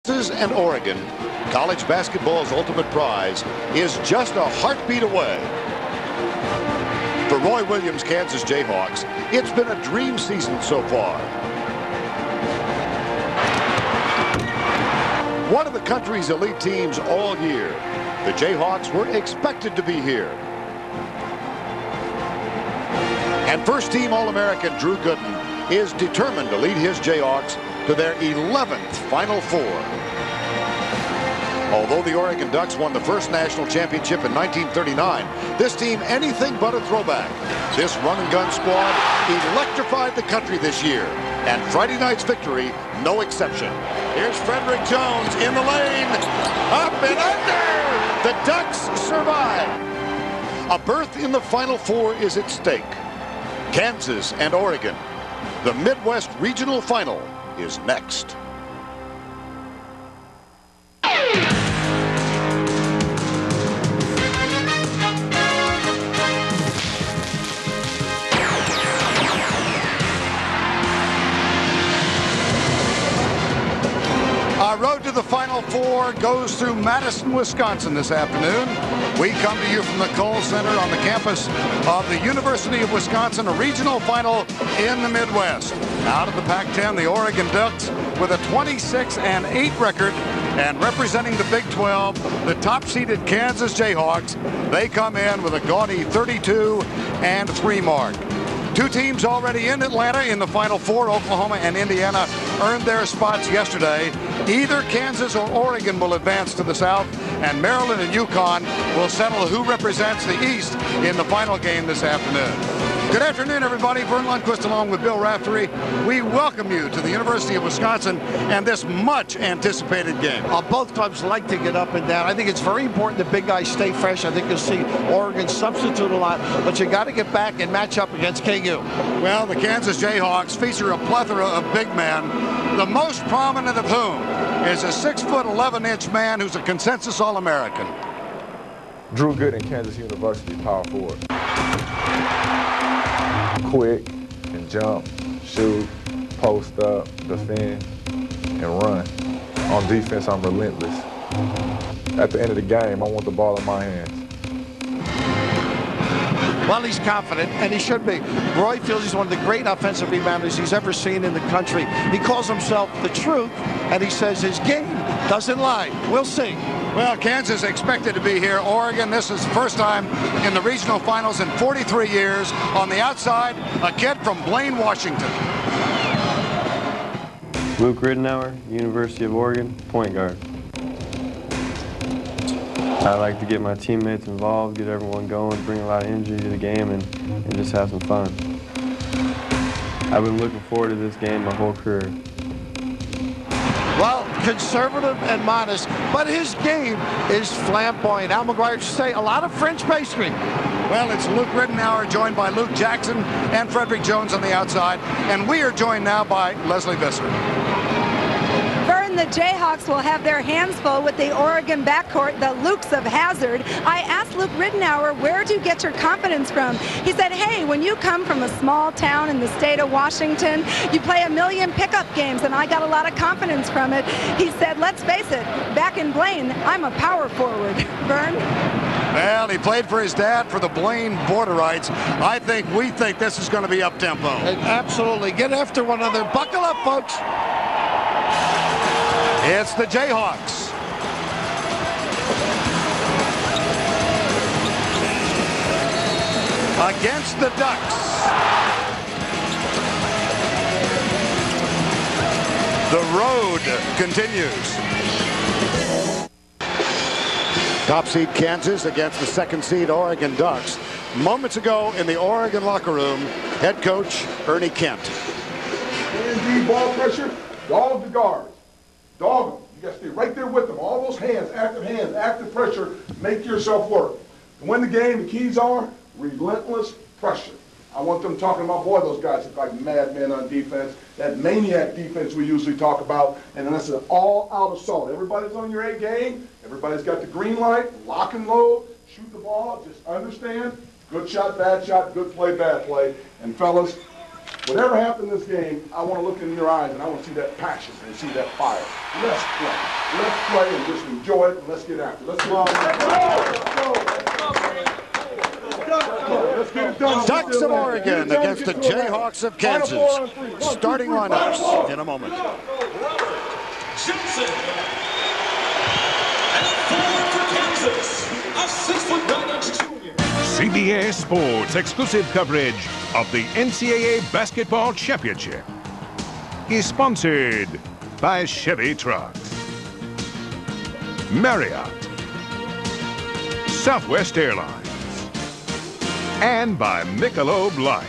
And Oregon, college basketball's ultimate prize, is just a heartbeat away. For Roy Williams' Kansas Jayhawks, it's been a dream season so far. One of the country's elite teams all year, the Jayhawks were expected to be here. And first-team All-American Drew Gooden is determined to lead his Jayhawks to their 11th Final Four. Although the Oregon Ducks won the first national championship in 1939, this team anything but a throwback. This run-and-gun squad electrified the country this year, and Friday night's victory no exception. Here's Frederick Jones in the lane, up and under! The Ducks survive. A berth in the Final Four is at stake. Kansas and Oregon. The Midwest Regional Final is next. Our road to the Final Four goes through Madison, Wisconsin this afternoon. We come to you from the Kohl Center on the campus of the University of Wisconsin, a regional final in the Midwest. Out of the Pac-10, the Oregon Ducks with a 26-8 record, and representing the Big 12, the top-seeded Kansas Jayhawks. They come in with a gaudy 32-3 mark. Two teams already in Atlanta in the Final Four. Oklahoma and Indiana earned their spots yesterday. Either Kansas or Oregon will advance to the South, and Maryland and UConn will settle who represents the East in the final game this afternoon. Good afternoon, everybody. Vern Lundquist along with Bill Raftery. We welcome you to the University of Wisconsin and this much-anticipated game. Both clubs like to get up and down. I think it's very important the big guys stay fresh. I think you'll see Oregon substitute a lot, but you got to get back and match up against KU. Well, the Kansas Jayhawks feature a plethora of big men, the most prominent of whom is a 6'11" man who's a consensus All-American. Drew Gooden, Kansas University, power forward. Quick and jump, shoot, post up, defend, and run. On defense, I'm relentless. At the end of the game, I want the ball in my hands. Well, he's confident, and he should be. Roy feels he's one of the great offensive rebounders he's ever seen in the country. He calls himself the truth, and he says his game doesn't lie. We'll see. Well, Kansas expected to be here. Oregon, this is the first time in the regional finals in 43 years. On the outside, a kid from Blaine, Washington. Luke Ridenour, University of Oregon, point guard. I like to get my teammates involved, get everyone going, bring a lot of energy to the game, and just have some fun. I've been looking forward to this game my whole career. Well, conservative and modest, but his game is flamboyant. Al McGuire should say a lot of French pastry. Well, it's Luke Ridenour joined by Luke Jackson and Frederick Jones on the outside, and we are joined now by Leslie Visser. The Jayhawks will have their hands full with the Oregon backcourt, the Lukes of Hazard. I asked Luke Ridenour, where do you get your confidence from? He said, hey, when you come from a small town in the state of Washington, you play a million pickup games, and I got a lot of confidence from it. He said, let's face it, back in Blaine, I'm a power forward. Vern? Well, he played for his dad for the Blaine Borderites. We think this is going to be up-tempo. Absolutely. Get after one another. Buckle up, folks. It's the Jayhawks. Against the Ducks. The road continues. Top seed Kansas against the second seed Oregon Ducks. Moments ago in the Oregon locker room, head coach Ernie Kent. Hands, ball pressure, dog the guards. Dog them. You got to stay right there with them. All those hands, active pressure, make yourself work. To win the game, the keys are relentless pressure. I want them talking about, boy, those guys look like madmen on defense. That maniac defense we usually talk about, and that's an all-out assault. Everybody's on your A game. Everybody's got the green light, lock and load, shoot the ball. Just understand, good shot, good play, bad play. And fellas, Whatever happened in this game, I want to look in your eyes and I want to see that passion and see that fire. Let's play. Let's play and just enjoy it and let's get after it. Let's go. Let's get it done. Ducks of Oregon against the Jayhawks of Kansas. Starting lineups in a moment. Johnson. And forward for Kansas, a 6'9" junior. CBS Sports exclusive coverage of the NCAA Basketball Championship is sponsored by Chevy Trucks, Marriott, Southwest Airlines, and by Michelob Light.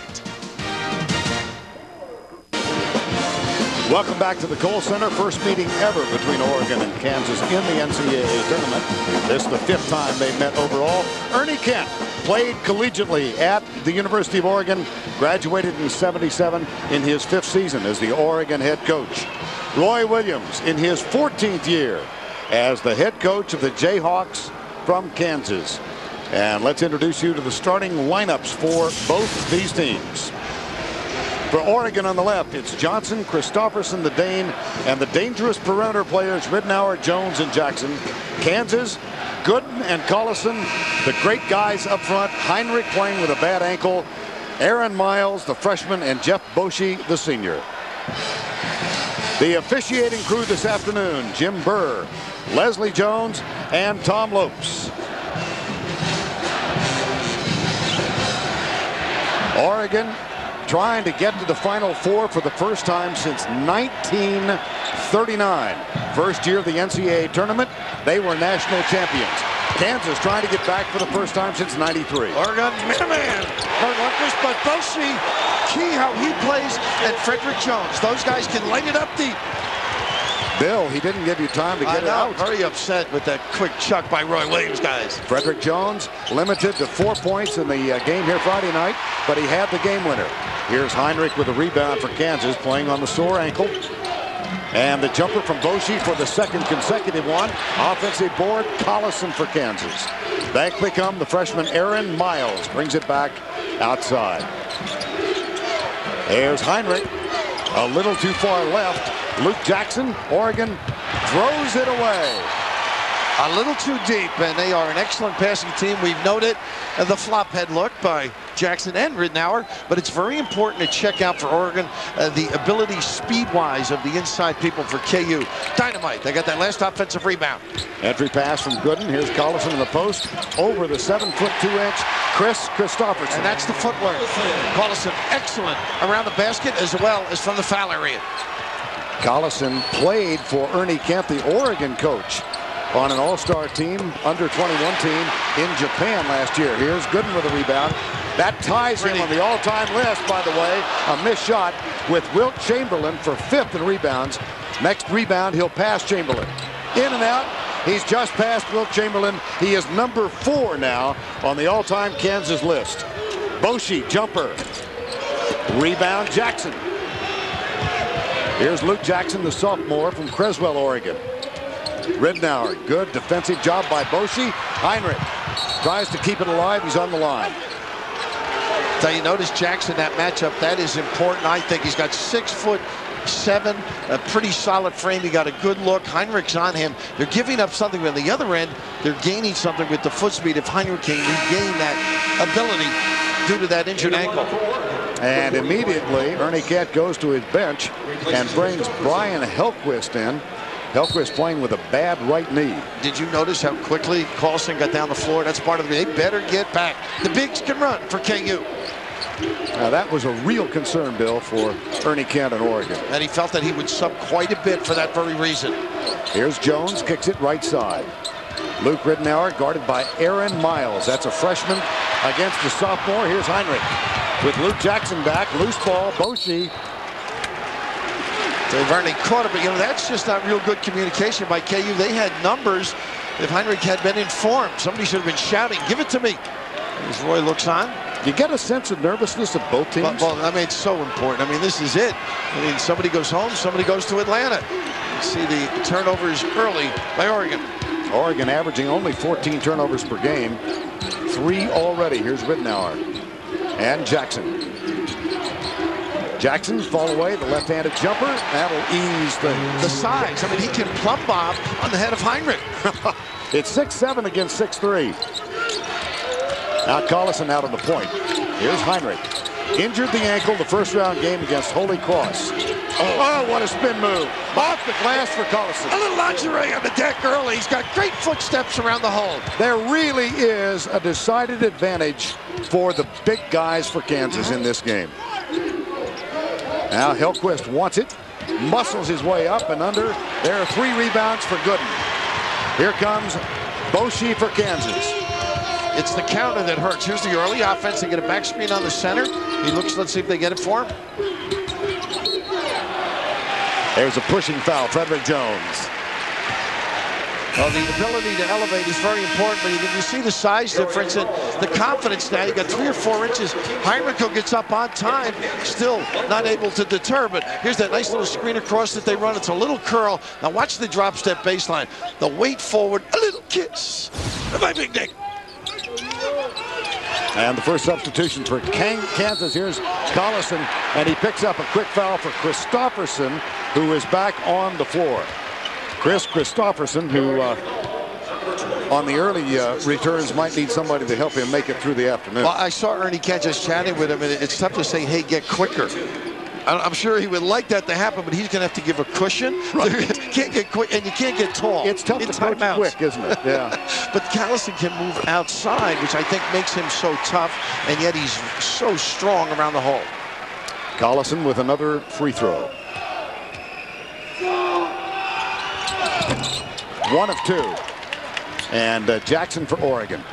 Welcome back to the Kohl Center. First meeting ever between Oregon and Kansas in the NCAA tournament. This is the 5th time they've met overall. Ernie Kent played collegiately at the University of Oregon, graduated in '77 in his 5th season as the Oregon head coach. Roy Williams in his 14th year as the head coach of the Jayhawks from Kansas. And let's introduce you to the starting lineups for both these teams. For Oregon on the left, it's Johnson, Christopherson, the Dane, and the dangerous perimeter players Ridnour, Jones, and Jackson. Kansas, Gooden and Collison, the great guys up front. Heinrich playing with a bad ankle. Aaron Miles, the freshman, and Jeff Boschee, the senior. The officiating crew this afternoon, Jim Burr, Leslie Jones, and Tom Lopes. Oregon trying to get to the Final Four for the first time since 1939. First year of the NCAA tournament, they were national champions. Kansas trying to get back for the first time since '93. Oregon, man, but Boschee, key how he plays, and Frederick Jones. Those guys can light it up deep. Bill, he didn't give you time to get it out. Very upset with that quick chuck by Roy Williams, guys. Frederick Jones limited to 4 points in the game here Friday night, but he had the game winner. Here's Heinrich with a rebound for Kansas, playing on the sore ankle. And the jumper from Boschee for the second consecutive one. Offensive board, Collison for Kansas. Back they come, the freshman Aaron Miles brings it back outside. There's Heinrich, a little too far left. Luke Jackson, Oregon, throws it away. A little too deep, and they are an excellent passing team. We've noted the flop head look by Jackson and Ridnour, but it's very important to check out for Oregon the ability speed-wise of the inside people for KU. Dynamite. They got that last offensive rebound. Entry pass from Gooden. Here's Collison in the post over the 7'2" Chris Christopherson. And that's the footwork. Collison excellent around the basket as well as from the foul area. Collison played for Ernie Kent, the Oregon coach, on an all-star team, under-21 team in Japan last year. Here's Gooden with a rebound. That ties him on the all-time list, by the way. A missed shot with Wilt Chamberlain for 5th in rebounds. Next rebound, he'll pass Chamberlain. In and out. He's just passed Wilt Chamberlain. He is number 4 now on the all-time Kansas list. Boschee, jumper. Rebound, Jackson. Here's Luke Jackson, the sophomore from Creswell, Oregon. Ridnour, good defensive job by Boschee. Heinrich tries to keep it alive. He's on the line. Now you notice Jackson, that matchup, that is important. I think he's got 6'7", a pretty solid frame. He got a good look. Heinrich's on him. They're giving up something, but on the other end, they're gaining something with the foot speed if Heinrich can regain that ability due to that injured ankle. And immediately, Ernie Kent goes to his bench and brings Brian Helquist in. Helquist playing with a bad right knee. Did you notice how quickly Collison got down the floor? That's part of the, they better get back. The bigs can run for KU. Now that was a real concern, Bill, for Ernie Kent in Oregon. And he felt that he would sub quite a bit for that very reason. Here's Jones, kicks it right side. Luke Ridnour guarded by Aaron Miles. That's a freshman against the sophomore. Here's Heinrich with Luke Jackson back. Loose ball, Boschee. They've already caught it, but you know, that's just not real good communication by KU. They had numbers. If Heinrich had been informed, somebody should have been shouting, "Give it to me." As Roy looks on. You get a sense of nervousness of both teams? Well, I mean, it's so important. I mean, this is it. I mean, somebody goes home, somebody goes to Atlanta. You see the turnovers early by Oregon. Oregon averaging only 14 turnovers per game. 3 already. Here's Ridnour and Jackson. Jackson's fall away, the left-handed jumper. That'll ease The size. I mean, he can plumb bob on the head of Heinrich. It's 6'7" against 6'3". Now Collison out on the point. Here's Heinrich. Injured the ankle the first-round game against Holy Cross. Oh, what a spin move. Off the glass for Collison. A little lingerie on the deck early. He's got great footsteps around the hole. There really is a decided advantage for the big guys for Kansas in this game. Now Hellquist wants it. Muscles his way up and under. There are 3 rebounds for Gooden. Here comes Boshi for Kansas. It's the counter that hurts. Here's the early offense. They get a back screen on the center. He looks, let's see if they get it for him. There's a pushing foul, Frederick Jones. Well, the ability to elevate is very important, but you see the size difference and the confidence now. You got 3 or 4 inches. Heinrich gets up on time, still not able to deter, but here's that nice little screen across that they run. It's a little curl. Now watch the drop step baseline. The weight forward, a little kiss. My big Nick. And the first substitution for Kansas, here's Collison, and he picks up a quick foul for Christopherson, who is back on the floor. Chris Christopherson, who on the early returns might need somebody to help him make it through the afternoon. Well, I saw Ernie Kent just chatting with him, and it's tough to say, hey, get quicker. I'm sure he would like that to happen, but he's going to have to give a cushion. Right. Can't get quick, and you can't get tall. It's tough to coach quick, isn't it? Yeah. But Collison can move outside, which I think makes him so tough, and yet he's so strong around the hole. Collison with another free throw. 1 of 2. And Jackson for Oregon.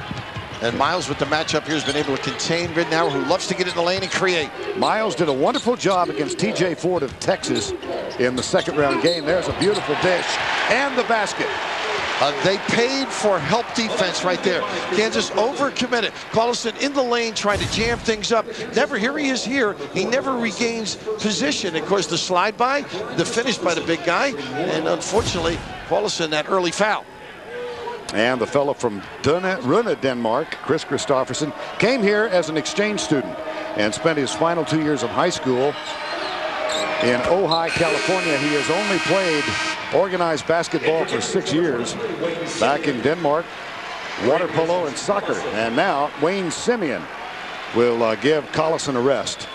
And Miles with the matchup here has been able to contain Ridnour, who loves to get in the lane and create. Miles did a wonderful job against T.J. Ford of Texas in the second-round game. There's a beautiful dish and the basket. They paid for help defense right there. Kansas overcommitted. Collison in the lane trying to jam things up. Never, here he is here. He never regains position. Of course, the slide by, the finish by the big guy, and unfortunately, Collison that early foul. And the fellow from Rune, Denmark, Chris Christopherson, came here as an exchange student and spent his final 2 years of high school in Ojai, California. He has only played organized basketball for 6 years back in Denmark, water polo and soccer. And now Wayne Simeon will give Collison a rest.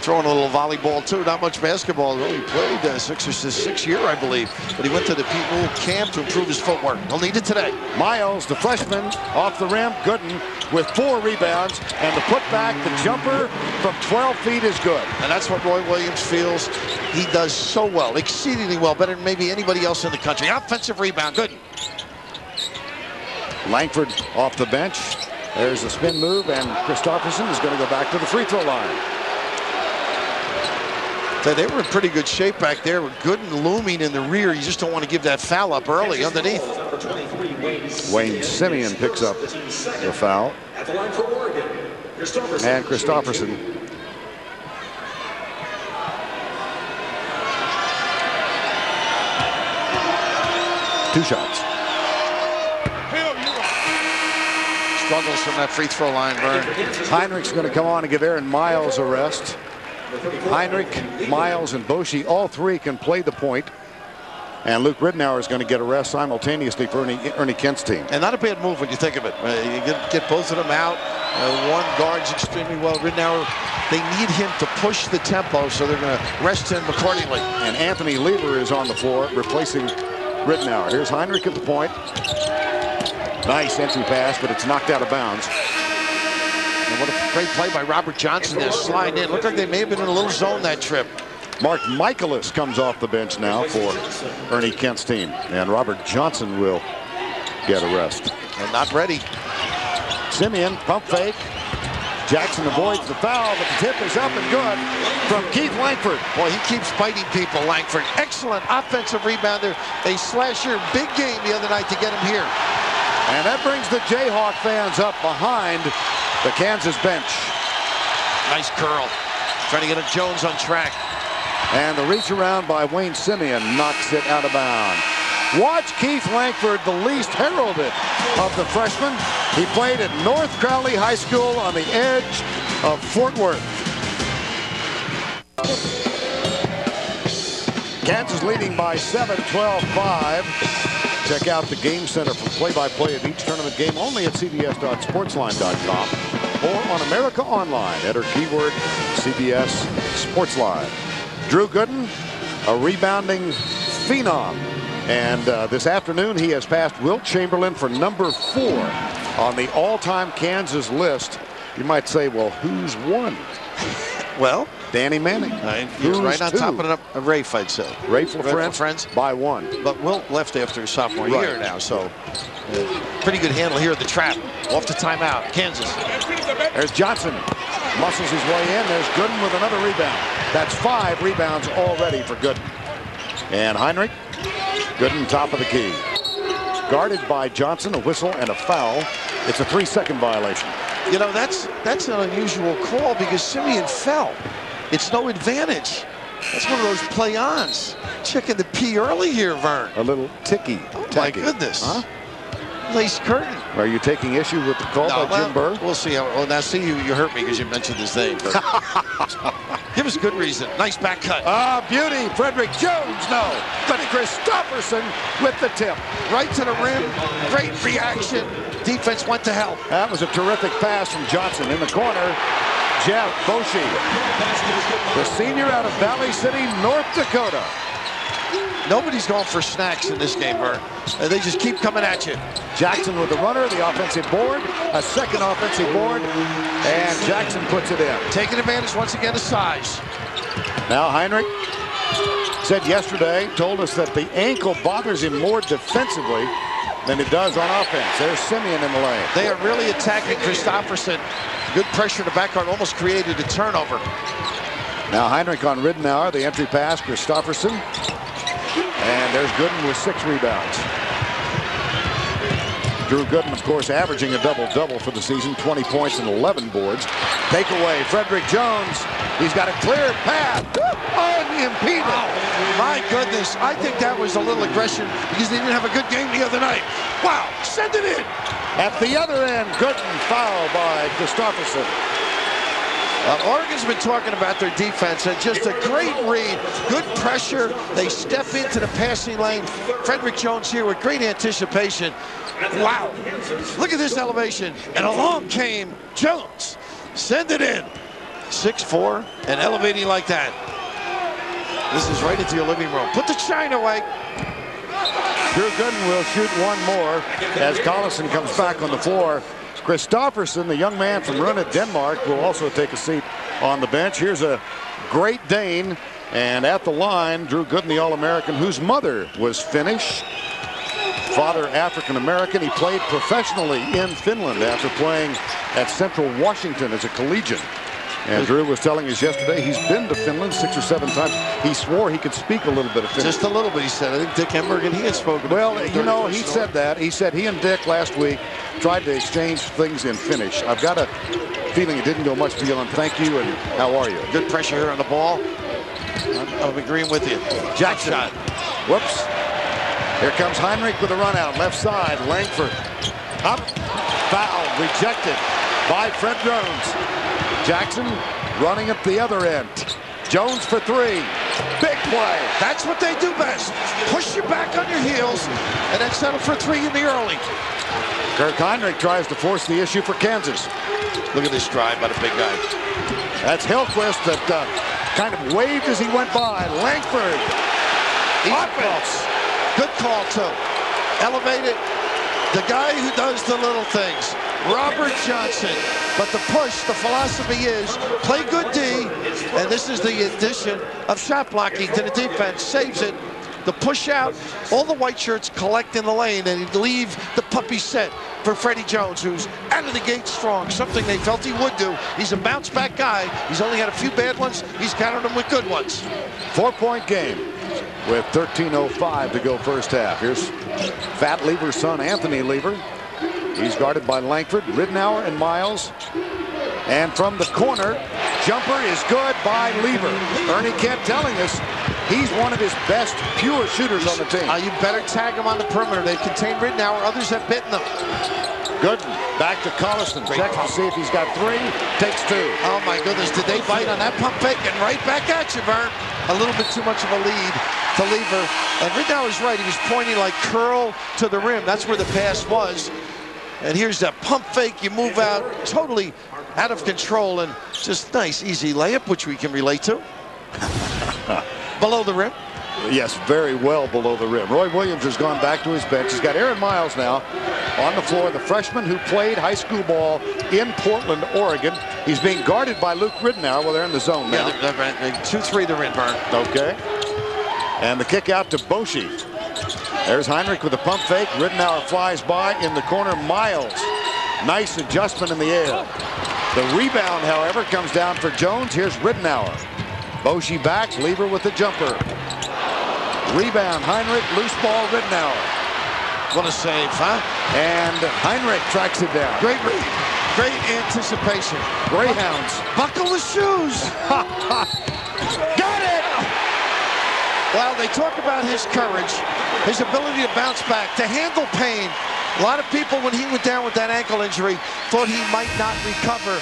Throwing a little volleyball too, not much basketball. He played 6 year, I believe, but he went to the Pete Rule camp to improve his footwork. He'll need it today. Miles, the freshman, off the rim. Gooden with 4 rebounds, and the putback, the jumper from 12 feet is good. And that's what Roy Williams feels he does so well, exceedingly well, better than maybe anybody else in the country. Offensive rebound, Gooden. Langford off the bench. There's a spin move, and Christopherson is going to go back to the free throw line. They were in pretty good shape back there with Gooden looming in the rear. You just don't want to give that foul up early underneath. Wayne Simeon picks up the foul. And Christopherson. Two shots. Struggles from that free throw line, Vern. Heinrich's going to come on and give Aaron Miles a rest. Heinrich, Miles, and Boshi, all 3 can play the point. And Luke Ridnour is going to get a rest simultaneously for Ernie Kent's team. And not a bad move when you think of it. You get both of them out. One guards extremely well. Ridnour, they need him to push the tempo, so they're going to rest him accordingly. And Anthony Lieber is on the floor, replacing Ridnour. Here's Heinrich at the point. Nice entry pass, but it's knocked out of bounds. And what a great play by Robert Johnson there, sliding in. Looked like they may have been in a little zone that trip. Mark Michaelis comes off the bench now for Ernie Kent's team. And Robert Johnson will get a rest. And not ready. Simeon, pump fake. Jackson avoids the foul, but the tip is up and good from Keith Langford. Boy, he keeps biting people, Langford. Excellent offensive rebounder. A slasher, big game the other night to get him here. And that brings the Jayhawk fans up behind the Kansas bench. Nice curl. Trying to get a Jones on track. And the reach around by Wayne Simeon knocks it out of bounds. Watch Keith Langford, the least heralded of the freshmen. He played at North Crowley High School on the edge of Fort Worth. Kansas leading by 7, 12-5. Check out the Game Center for play-by-play of each tournament game only at cbs.sportsline.com or on America Online. Enter keyword CBS Sportsline. Drew Gooden, a rebounding phenom. And this afternoon, he has passed Wilt Chamberlain for number 4 on the all-time Kansas list. You might say, well, who's won? Well, Danny Manning. He's right on top of Rafe, I'd say. Rafe LaFrentz by 1. But Wilt left after his sophomore year now, so pretty good handle here at the trap. Off the timeout, Kansas. There's Johnson. Muscles his way in. There's Gooden with another rebound. That's 5 rebounds already for Gooden. And Heinrich. Gooden top of the key. Guarded by Johnson, a whistle and a foul. It's a 3-second violation. You know, that's an unusual call because Simeon fell. It's no advantage. That's one of those play-ons. Checking the P early here, Vern. A little ticky. Oh, my goodness. Huh? Lace curtain. Are you taking issue with the call by Jim Burr? We'll see. Well, now, see, you hurt me because you mentioned his name. Give us a good reason. Nice back cut. Beauty. Frederick Jones, no. But Christopherson with the tip. Right to the rim. Great reaction. Defense went to help. That was a terrific pass from Johnson. In the corner, Jeff Boshi, the senior out of Valley City, North Dakota. Nobody's going for snacks in this game, Vern. They just keep coming at you. Jackson with the runner, the offensive board, a second offensive board, and Jackson puts it in. Taking advantage once again of size. Now Heinrich said yesterday, told us that the ankle bothers him more defensively than it does on offense. There's Simeon in the lane. They are really attacking Christopherson. Good pressure to backcourt, almost created a turnover. Now Heinrich on Ridenour, the entry pass, Christopherson. And there's Gooden with 6 rebounds. Drew Gooden, of course, averaging a double-double for the season, 20 points and 11 boards. Takeaway, Frederick Jones. He's got a clear path, unimpeded. Oh, my goodness, I think that was a little aggression because they didn't have a good game the other night. Wow, send it in. At the other end, Gooden fouled by Christopherson. Oregon's been talking about their defense and just a great read. Good pressure. They step into the passing lane. Frederick Jones here with great anticipation. Wow. Look at this elevation. And along came Jones. Send it in. 6'4", and elevating like that. This is right into your living room. Put the shine away. Drew Gooden will shoot one more as Collison comes back on the floor. Christopherson, the young man from Rune, Denmark, will also take a seat on the bench. Here's a Great Dane, and at the line, Drew Gooden, the All-American, whose mother was Finnish, father African-American. He played professionally in Finland after playing at Central Washington as a collegian. And Drew was telling us yesterday he's been to Finland 6 or 7 times. He swore he could speak a little bit of Finnish. Just a little bit, he said. I think Dick Enberg and he had spoken. Well, you know, he said that. He said he and Dick last week tried to exchange things in Finnish. I've got a feeling it didn't go much beyond thank you and how are you. Good pressure here on the ball. I'm agreeing with you. Jackson. Shot. Whoops. Here comes Heinrich with a run out. Left side. Langford. Up. Foul. Rejected by Fred Jones. Jackson running at the other end. Jones for 3. Big play. That's what they do best. Push you back on your heels and then settle for 3 in the early. Kirk Heinrich tries to force the issue for Kansas. Look at this drive by the big guy. That's Hillquist that kind of waved as he went by. Langford. Offense. Good call, too. Elevate it. The guy who does the little things. Robert Johnson. But the push, the philosophy is play good D, and this is the addition of shot blocking to the defense. Saves it. The push out, all the white shirts collect in the lane, and he'd leave the puppy set for Freddie Jones, who's out of the gate strong, something they felt he would do. He's a bounce-back guy. He's only had a few bad ones. He's countered them with good ones. 4-point game with 13:05 to go first half. Here's Fat Lever's son, Anthony Lever. He's guarded by Langford, Ridenour, and Miles. And from the corner, jumper is good by Lever. Ernie Kent telling us he's one of his best pure shooters on the team. You better tag him on the perimeter. They've contained Ridenour. Others have bitten them. Gooden back to Collison. Checks to see if he's got 3. Takes 2. Oh my goodness, did they bite on that pump fake? And right back at you, Vern. A little bit too much of a lead to Lever. And Ridnour's right, he was pointing like curl to the rim. That's where the pass was. And here's that pump fake. You move out, totally out of control, and just nice, easy layup, which we can relate to. Below the rim. Yes, very well below the rim. Roy Williams has gone back to his bench. He's got Aaron Miles now on the floor, the freshman who played high school ball in Portland, Oregon. He's being guarded by Luke Ridnour. Well, they're in the zone now. Yeah, 2-3 they're in, Vern. Okay. And the kick out to Boshi. There's Heinrich with the pump fake. Ridnour flies by in the corner. Miles. Nice adjustment in the air. The rebound, however, comes down for Jones. Here's Ridnour. Boshi back. Lever with the jumper. Rebound, Heinrich, loose ball, Ridnour. What a save, huh? And Heinrich tracks it down. Great read. Great anticipation. Greyhounds. Buckle the shoes. Got it! Well, they talk about his courage, his ability to bounce back, to handle pain. A lot of people, when he went down with that ankle injury, thought he might not recover.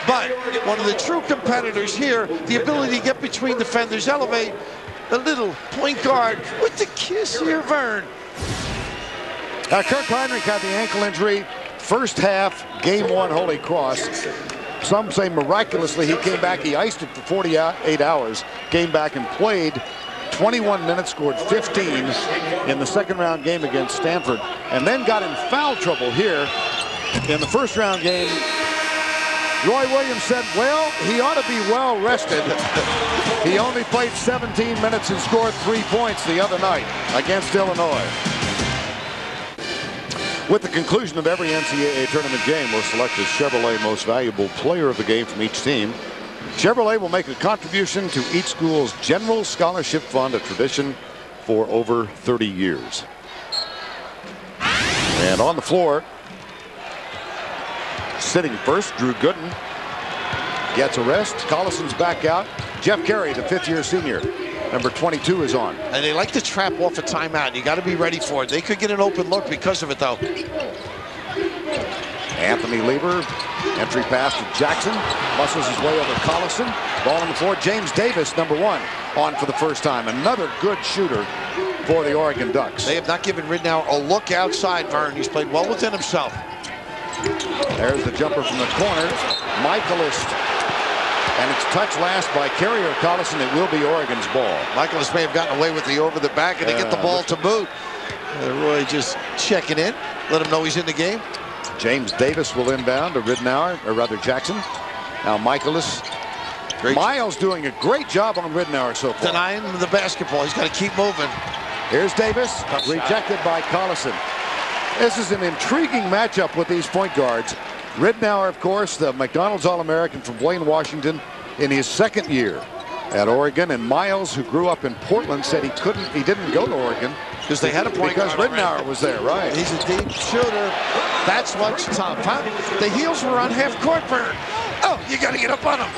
But one of the true competitors here, the ability to get between defenders, elevate, the little point guard with the kiss here, Vern. Kirk Heinrich had the ankle injury. First half, game 1, Holy Cross. Some say miraculously he came back. He iced it for 48 hours. Came back and played 21 minutes, scored 15 in the second round game against Stanford. And then got in foul trouble here in the first round game. Roy Williams said, well, he ought to be well rested. He only played 17 minutes and scored 3 points the other night against Illinois. With the conclusion of every NCAA tournament game, we'll select a Chevrolet Most Valuable Player of the Game from each team. Chevrolet will make a contribution to each school's general scholarship fund, a tradition for over 30 years. And on the floor, sitting first, Drew Gooden gets a rest. Collison's back out. Jeff Carey, the 5th-year senior, number 22, is on. And they like to trap off a timeout. You got to be ready for it. They could get an open look because of it, though. Anthony Lever, entry pass to Jackson, muscles his way over Collison. Ball on the floor. James Davis, number 1, on for the first time. Another good shooter for the Oregon Ducks. They have not given Ridnour a look outside, Vern. He's played well within himself. There's the jumper from the corner. Michaelis. And it's touched last by Carey or Collison. It will be Oregon's ball. Michaelis may have gotten away with the over the back, and they get the ball to boot. Roy just checking in. Let him know he's in the game. James Davis will inbound to Ridnour, or rather Jackson. Now Michaelis. Miles doing a great job on Ridnour so far. Denying him the basketball. He's got to keep moving. Here's Davis, rejected by Collison. This is an intriguing matchup with these point guards. Ridnour, of course, the McDonald's All-American from Blaine, Washington, in his 2nd year at Oregon. And Miles, who grew up in Portland, said he didn't go to Oregon because they had a point guard. Because Ridnour was there, right? He's a deep shooter. That's what's tough, huh? The heels were on half court, Vern. Oh, you got to get up on him.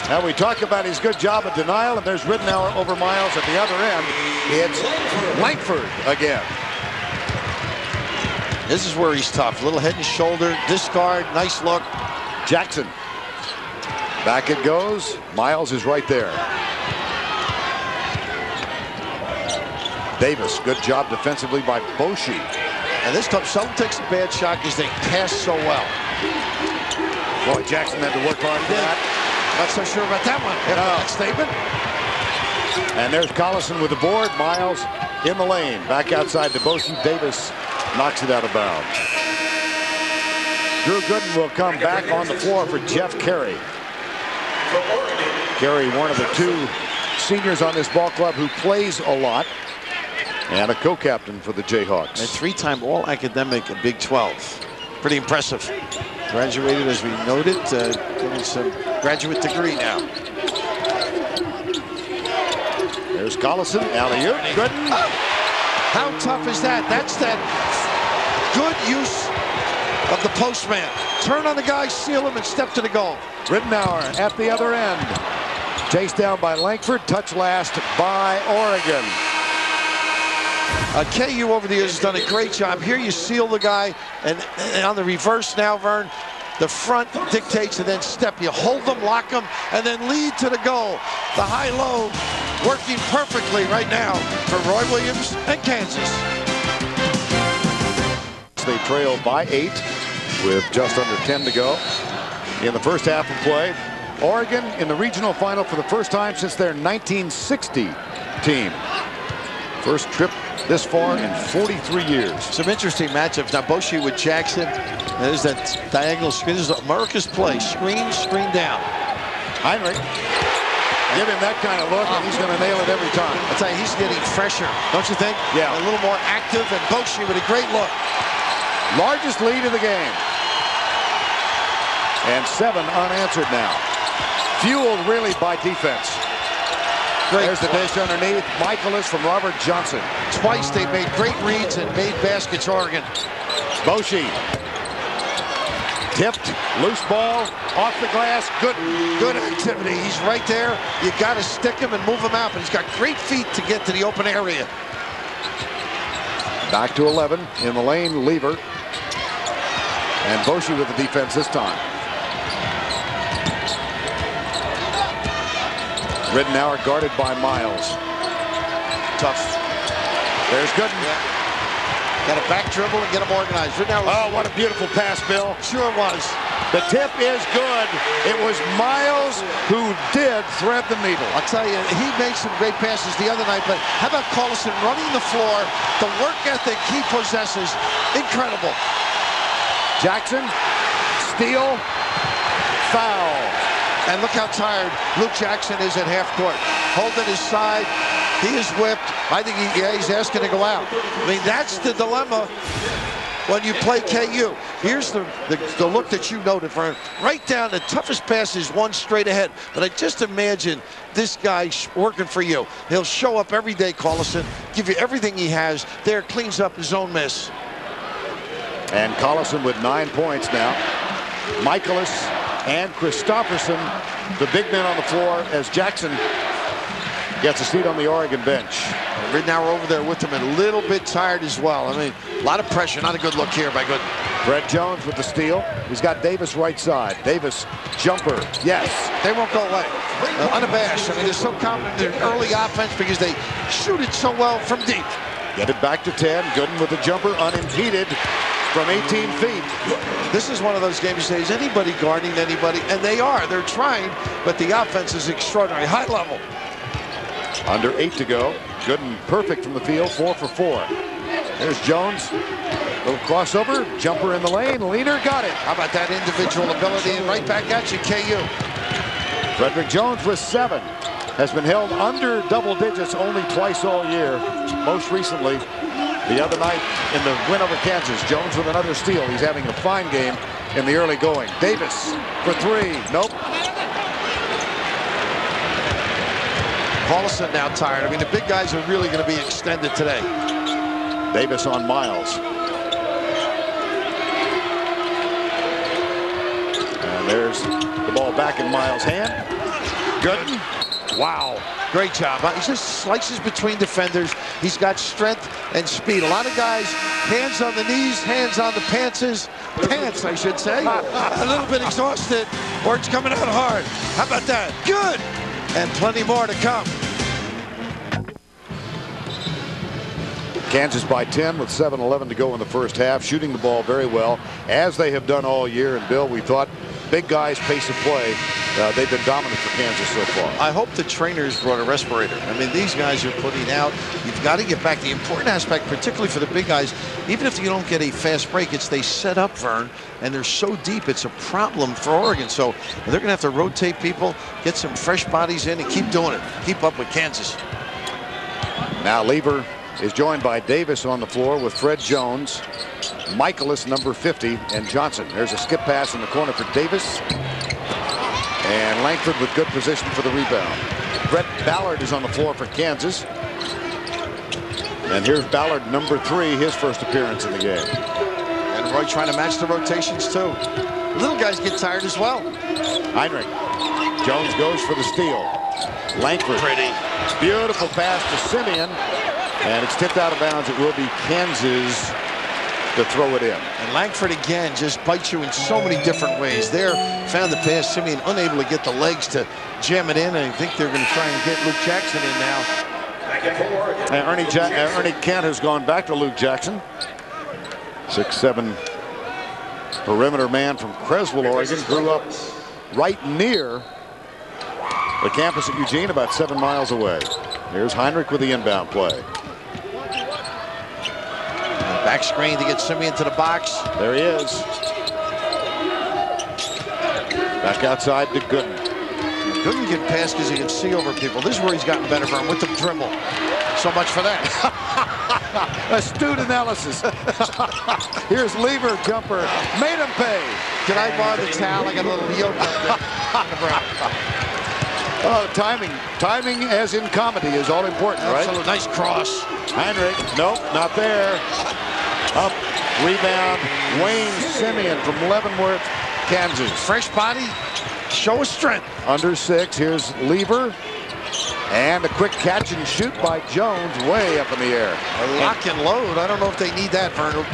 Now we talk about his good job at denial, and there's Ridnour over Miles at the other end. It's Langford again. This is where he's tough. Little head and shoulder, discard, nice look. Jackson. Back it goes. Miles is right there. Davis, good job defensively by Boshi. And this time, Sheldon takes a bad shot because they pass so well. Boy, Jackson had to work hard for that. Not so sure about that one. That statement. And there's Collison with the board. Miles in the lane. Back outside to Boshi. Davis knocks it out of bounds. Drew Gooden will come back on the floor for Jeff Carey. Carey, one of the 2 seniors on this ball club who plays a lot, and a co-captain for the Jayhawks. And 3-time All-Academic at Big 12. Pretty impressive. Graduated, as we noted, getting some graduate degree now. There's Collison, alley-oop, Gooden. Oh, how tough is that? That's that good use of the postman. Turn on the guy, seal him, and step to the goal. Ridnour at the other end. Chased down by Langford. Touch last by Oregon. KU over the years has done a great job. Here you seal the guy, and on the reverse now, Vern, the front dictates and then step. You hold them, lock them, and then lead to the goal. The high-low working perfectly right now for Roy Williams and Kansas. They trail by 8 with just under 10 to go in the first half of play. Oregon in the regional final for the first time since their 1960 team. First trip this far in 43 years. Some interesting matchups. Now Boshi with Jackson. There's that diagonal screen. This is America's play. Screen, screen down. Heinrich. Give him that kind of look, and he's going to nail it every time. I'll tell you, he's getting fresher, don't you think? Yeah. A little more active, and Boshi with a great look. Largest lead of the game. And 7 unanswered now. Fueled really by defense. There's the dish underneath. Michaelis from Robert Johnson. Twice they made great reads and made baskets, Oregon. Boshi. Tipped, loose ball, off the glass. Good activity. He's right there. You got to stick him and move him out, but he's got great feet to get to the open area. Back to 11 in the lane, Lever. And Boshi with the defense this time. Riddenauer guarded by Miles. Tough. There's Gooden. Yeah. Got to back dribble and get him organized. Riddenauer. Oh, what a beautiful pass, Bill. Sure was. The tip is good. It was Miles who did thread the needle. I'll tell you, he made some great passes the other night, but how about Collison running the floor? The work ethic he possesses, incredible. Jackson, steal, foul. And look how tired Luke Jackson is at half court. Holding his side. He is whipped. I think he's asking to go out. I mean, that's the dilemma when you play KU. Here's the look that you noted, Vern. Right down, the toughest pass is one straight ahead. But I just imagine this guy working for you. He'll show up every day, Collison, give you everything he has. There, cleans up his own miss. And Collison with 9 points now. Michaelis and Christopherson, the big men on the floor, as Jackson gets a seat on the Oregon bench. Riddenauer over there with him, and a little bit tired as well. I mean, a lot of pressure. Not a good look here by Gooden. Brett Jones with the steal. He's got Davis right side. Davis, jumper, yes. They won't go away. Unabashed. I mean, they're so confident in their early offense because they shoot it so well from deep. Get it back to 10. Gooden with the jumper unimpeded from 18 feet. This is one of those games you say, is anybody guarding anybody? And they are. They're trying, but the offense is extraordinary. High level. Under 8 to go. Gooden perfect from the field, 4 for 4. There's Jones. Little crossover, jumper in the lane. Leaner got it. How about that individual ability? And right back at you, KU. Frederick Jones with 7. Has been held under double digits only twice all year. Most recently, the other night in the win over Kansas. Jones with another steal. He's having a fine game in the early going. Davis for 3. Nope. Collison now tired. I mean, the big guys are really going to be extended today. Davis on Miles. And there's the ball back in Miles' hand. Gooden. Wow. Great job. He just slices between defenders. He's got strength and speed. A lot of guys, hands on the knees, hands on the pants, I should say. A little bit exhausted, or it's coming out hard. How about that? Good. And plenty more to come. Kansas by 10 with 7:11 to go in the first half, shooting the ball very well, as they have done all year. And Bill, we thought big guys' pace of play, they've been dominant for Kansas so far. I hope the trainers brought a respirator. I mean, these guys are putting out. You've got to get back. The important aspect, particularly for the big guys, even if you don't get a fast break, it's they set up, Vern, and they're so deep, it's a problem for Oregon. So they're going to have to rotate people, get some fresh bodies in, and keep doing it. Keep up with Kansas. Now Lever is joined by Davis on the floor with Fred Jones, Michaelis, number 50, and Johnson. There's a skip pass in the corner for Davis. And Langford with good position for the rebound. Brett Ballard is on the floor for Kansas. And here's Ballard, number 3, his first appearance in the game. And Roy trying to match the rotations, too. Little guys get tired as well. Heinrich. Jones goes for the steal. Langford. Pretty. Beautiful pass to Simeon. And it's tipped out of bounds. It will be Kansas to throw it in. And Langford again just bites you in so many different ways. There, found the pass. Simeon unable to get the legs to jam it in. And I think they're going to try and get Luke Jackson in now. And Ernie Kent has gone back to Luke Jackson. 6'7" perimeter man from Creswell, Oregon. Grew up right near the campus at Eugene, about 7 miles away. Here's Heinrich with the inbound play. Back screen to get Simeon to the box. There he is. Back outside to Gooden. Gooden can pass because he can see over people. This is where he's gotten better from with the dribble. So much for that. Astute analysis. Here's Lever jumper. Made him pay. Can I borrow the towel? I got a little yoke up there. Oh, timing as in comedy is all important, Absolutely. right? Nice cross. Heinrich, nope, not there. Up, rebound, Wayne Simeon from Leavenworth, Kansas. Fresh body, show of strength. Under 6, here's Lever. And a quick catch and shoot by Jones way up in the air. A lock and load. I don't know if they need that, Vern.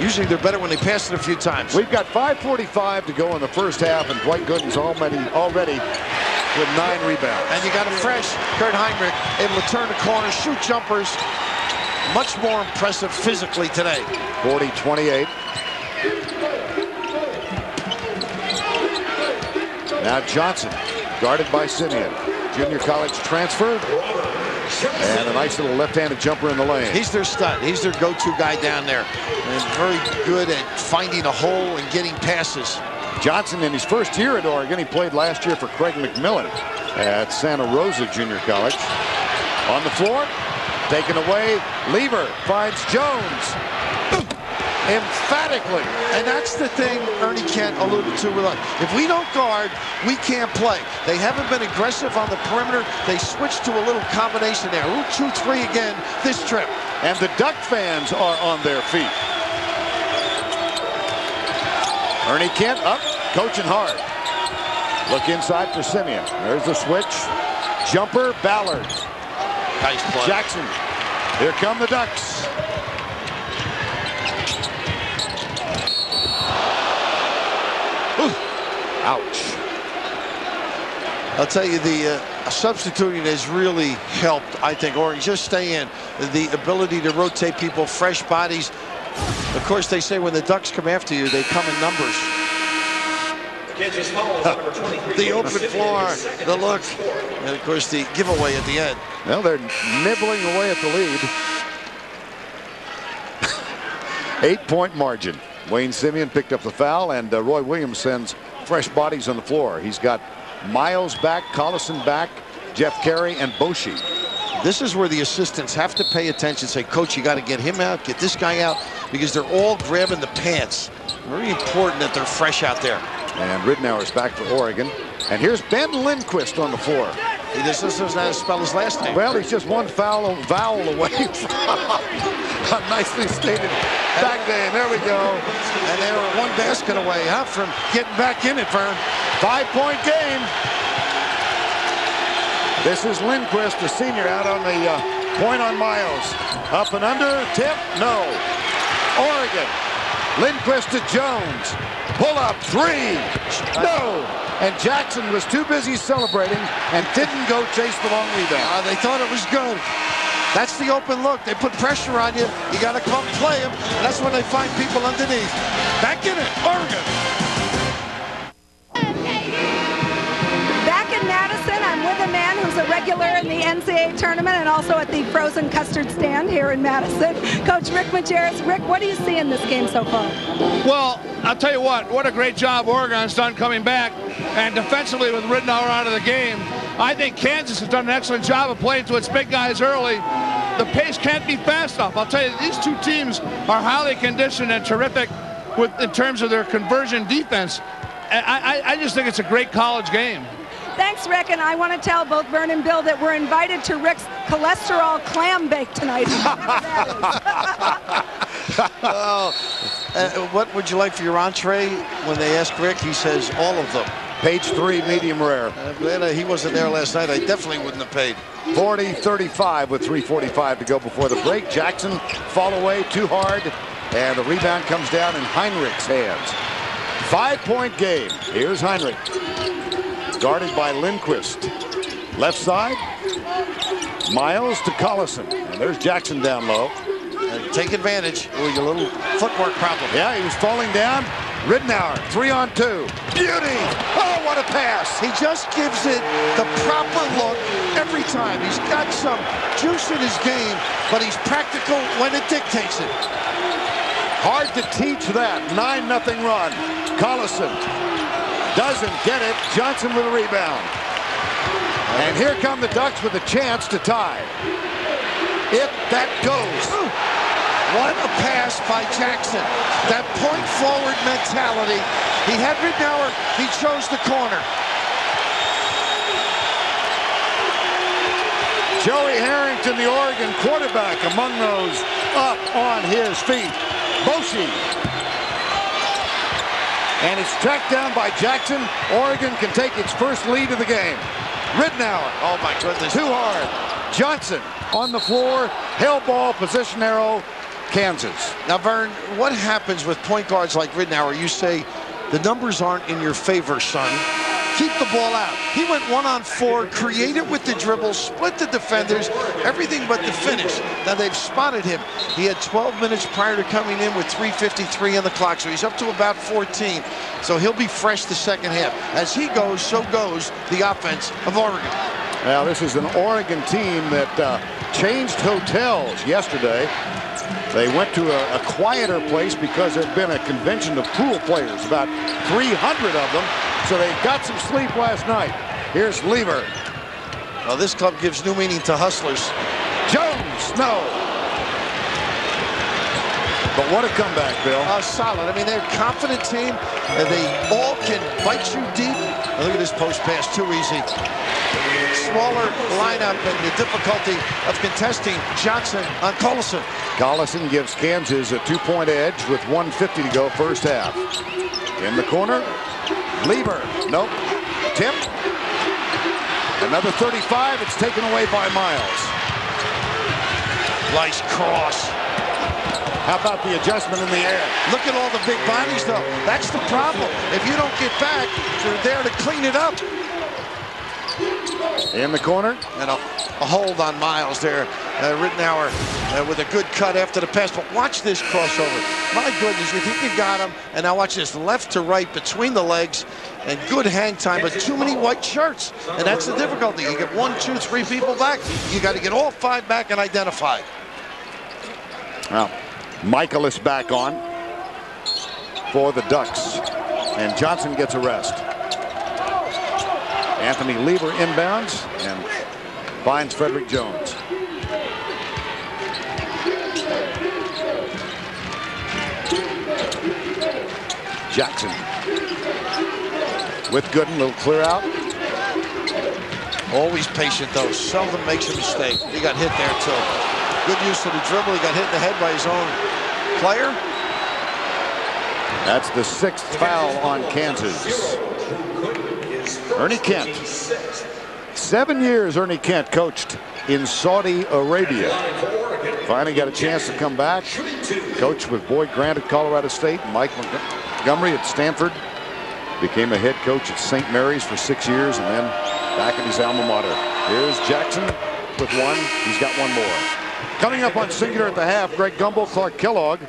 Usually they're better when they pass it a few times. We've got 5:45 to go in the first half, and Dwight Gooden's already with 9 rebounds. And you got a fresh Kurt Heinrich able to turn the corner, shoot jumpers. Much more impressive physically today. 40-28. Now Johnson, guarded by Simeon. Junior college transfer. And a nice little left-handed jumper in the lane. He's their stud. He's their go-to guy down there. And very good at finding a hole and getting passes. Johnson, in his first year at Oregon, he played last year for Craig McMillan at Santa Rosa Junior College. On the floor, taken away. Lever finds Jones. Emphatically. And that's the thing Ernie Kent alluded to with us. If we don't guard, we can't play. They haven't been aggressive on the perimeter. They switched to a little combination there. 2-3 again this trip. And the Duck fans are on their feet. Ernie Kent up, coaching hard. Look inside for Simeon. There's the switch. Jumper, Ballard. Nice play. Jackson. Here come the Ducks. Ouch. I'll tell you, the substituting has really helped, I think, Oregon. Just stay in. The ability to rotate people, fresh bodies. Of course, they say when the Ducks come after you, they come in numbers. The open floor, the look, and of course the giveaway at the end. Well, they're nibbling away at the lead. 8-point margin. Wayne Simeon picked up the foul, and Roy Williams sends fresh bodies on the floor. He's got Miles back, Collison back, Jeff Carey, and Boshi. This is where the assistants have to pay attention. Say, Coach, you got to get him out, get this guy out, because they're all grabbing the pants. Very important that they're fresh out there. And Ridnour's back for Oregon. And here's Ben Lindquist on the floor. He just doesn't know how to spell his last name. Well, he's just one vowel away from a nicely stated back name. There we go. And they were one basket away, huh, from getting back in it, Vern. 5-point game. This is Lindquist, the senior, out on the point on Miles. Up and under, tip, no. Oregon. Lindquist to Jones. Pull up, 3, no. And Jackson was too busy celebrating and didn't go chase the long rebound. They thought it was good. That's the open look. They put pressure on you. You got to come play them. That's when they find people underneath. Back in it, Oregon. Back in Madison, I'm with a man who's a regular in the NCAA tournament and also at the frozen custard stand here in Madison. Coach Rick Majerus. Rick, what do you see in this game so far? Well, I'll tell you what a great job Oregon's done coming back, and defensively with Ridnour out of the game. I think Kansas has done an excellent job of playing to its big guys early. The pace can't be fast enough. I'll tell you, these two teams are highly conditioned and terrific in terms of their conversion defense. I just think it's a great college game. Thanks, Rick, and I want to tell both Vern and Bill that we're invited to Rick's cholesterol clam bake tonight. What would you like for your entree? When they ask Rick, he says all of them. Page 3, medium rare. I'm glad he wasn't there last night. I definitely wouldn't have paid. 40-35 with 3:45 to go before the break. Jackson fall away too hard, and the rebound comes down in Heinrich's hands. 5-point game. Here's Heinrich, guarded by Lindquist. Left side, Miles to Collison. And there's Jackson down low. And take advantage with your little footwork problem. Yeah, he was falling down. Ridenour, 3-on-2. Beauty! Oh, what a pass! He just gives it the proper look every time. He's got some juice in his game, but he's practical when it dictates it. Hard to teach that. 9-0 run. Collison doesn't get it. Johnson with a rebound. And here come the Ducks with a chance to tie. If that goes. What a pass by Jackson. That point forward mentality. He had Ridenour. He chose the corner. Joey Harrington, the Oregon quarterback, among those up on his feet. Boshi. And it's tracked down by Jackson. Oregon can take its first lead of the game. Ridenour. Oh my goodness. Too hard. Johnson on the floor. Hell ball, position arrow. Kansas. Now, Vern, what happens with point guards like Ridenour? You say the numbers aren't in your favor, son. Keep the ball out. He went 1-on-4, created with the dribble, split the defenders, everything but the finish. Now, they've spotted him. He had 12 minutes prior to coming in with 3:53 on the clock, so he's up to about 14. So he'll be fresh the second half. As he goes, so goes the offense of Oregon. Now, this is an Oregon team that changed hotels yesterday. They went to a quieter place because there had been a convention of pool players, about 300 of them. So they got some sleep last night. Here's Lever. Well, this club gives new meaning to hustlers. Jones, no. But what a comeback, Bill. Solid. I mean, they're a confident team, and they all can bite you deep. Now, look at this post pass, too easy. Smaller lineup and the difficulty of contesting Johnson on Collison. Collison gives Kansas a 2-point edge with 1:50 to go first half. In the corner, Lever, nope, tip. Another 35, it's taken away by Miles. Nice cross. How about the adjustment in the air? Look at all the big bodies, though. That's the problem. If you don't get back, they're there to clean it up. In the corner. And a hold on Miles there. Ridenour with a good cut after the pass. But watch this crossover. My goodness, you think you got him. And now watch this, left to right between the legs. And good hang time, but too many white shirts. And that's the difficulty. You get 1, 2, 3 people back. You got to get all 5 back and identify. Well, Michaelis back on for the Ducks. And Johnson gets a rest. Anthony Lever inbounds and finds Frederick Jones. Jackson with Gooden, little clear out. Always patient, though. Seldom makes a mistake. He got hit there, too. Good use of the dribble. He got hit in the head by his own player. That's the 6th foul on Kansas. Ernie Kent. 7 years Ernie Kent coached in Saudi Arabia. Finally got a chance to come back. Coached with Boyd Grant at Colorado State, Mike Montgomery at Stanford. Became a head coach at St. Mary's for 6 years and then back at his alma mater. Here's Jackson with one. He's got one more. Coming up on Singular at the half, Greg Gumbel, Clark Kellogg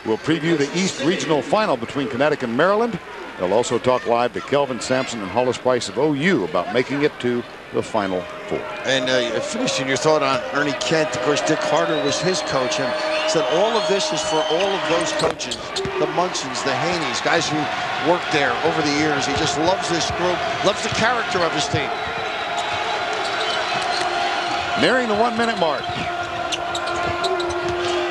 will preview the East Regional Final between Connecticut and Maryland. They'll also talk live to Kelvin Sampson and Hollis Price of OU about making it to the Final Four. And finishing your thought on Ernie Kent, of course, Dick Harder was his coach and said all of this is for all of those coaches, the Munsons, the Haneys, guys who worked there over the years. He just loves this group, loves the character of his team. Nearing the 1-minute mark.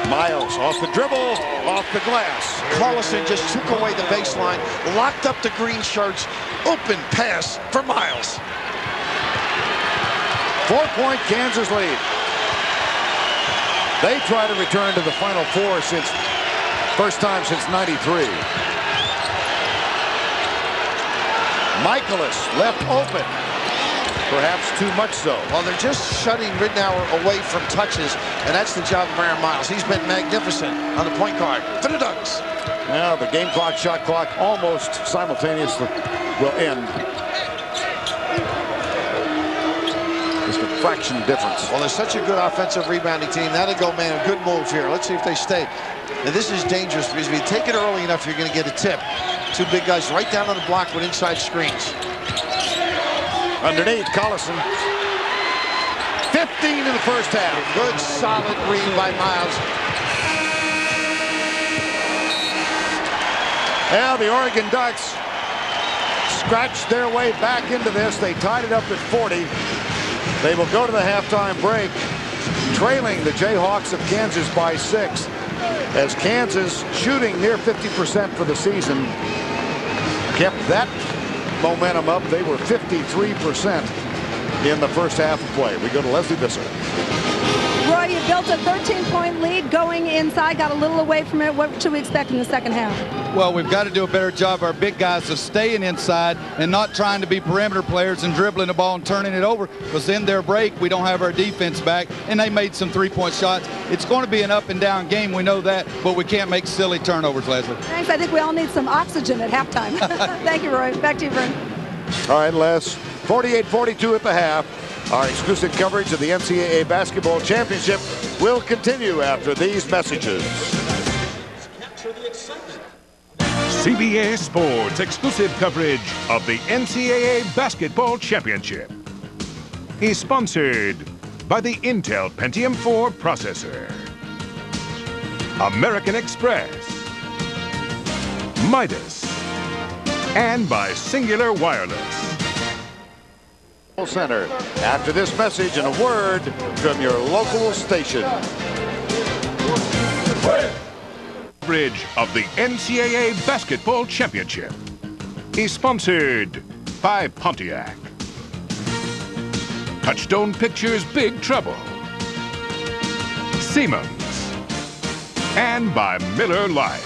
Miles off the dribble, off the glass. Collison just took away the baseline, locked up the green shirts, open pass for Miles. 4-point Kansas lead. They try to return to the Final Four since first time since '93. Michaelis left open. Perhaps too much so. Well, they're just shutting Ridenour away from touches, and that's the job of Aaron Miles. He's been magnificent on the point guard for the Ducks. Now the game clock, shot clock almost simultaneously will end. Just a fraction difference. Well, there's such a good offensive rebounding team. That'll go, man, a good move here. Let's see if they stay. And this is dangerous because if you take it early enough, you're going to get a tip. Two big guys right down on the block with inside screens. Underneath, Collison. 15 in the first half. Good, solid read by Miles. Now the Oregon Ducks scratched their way back into this. They tied it up at 40. They will go to the halftime break, trailing the Jayhawks of Kansas by 6. As Kansas, shooting near 50% for the season, kept that momentum up. They were 53% in the first half of play. We go to Leslie Visser. Roy, you built a 13-point lead going inside, got a little away from it. What should we expect in the second half? Well, we've got to do a better job, our big guys, of staying inside and not trying to be perimeter players and dribbling the ball and turning it over, because in their break, we don't have our defense back, and they made some three-point shots. It's going to be an up-and-down game. We know that, but we can't make silly turnovers, Leslie. Thanks. I think we all need some oxygen at halftime. Thank you, Roy. Back to you, Vern. All right, Les. 48-42 at the half. Our exclusive coverage of the NCAA Basketball Championship will continue after these messages. CBS Sports exclusive coverage of the NCAA Basketball Championship is sponsored by the Intel Pentium 4 processor, American Express, Midas, and by Singular Wireless. Center. After this message and a word from your local station. Coverage of the NCAA Basketball Championship is sponsored by Pontiac, Touchstone Pictures Big Trouble, Siemens, and by Miller Lite.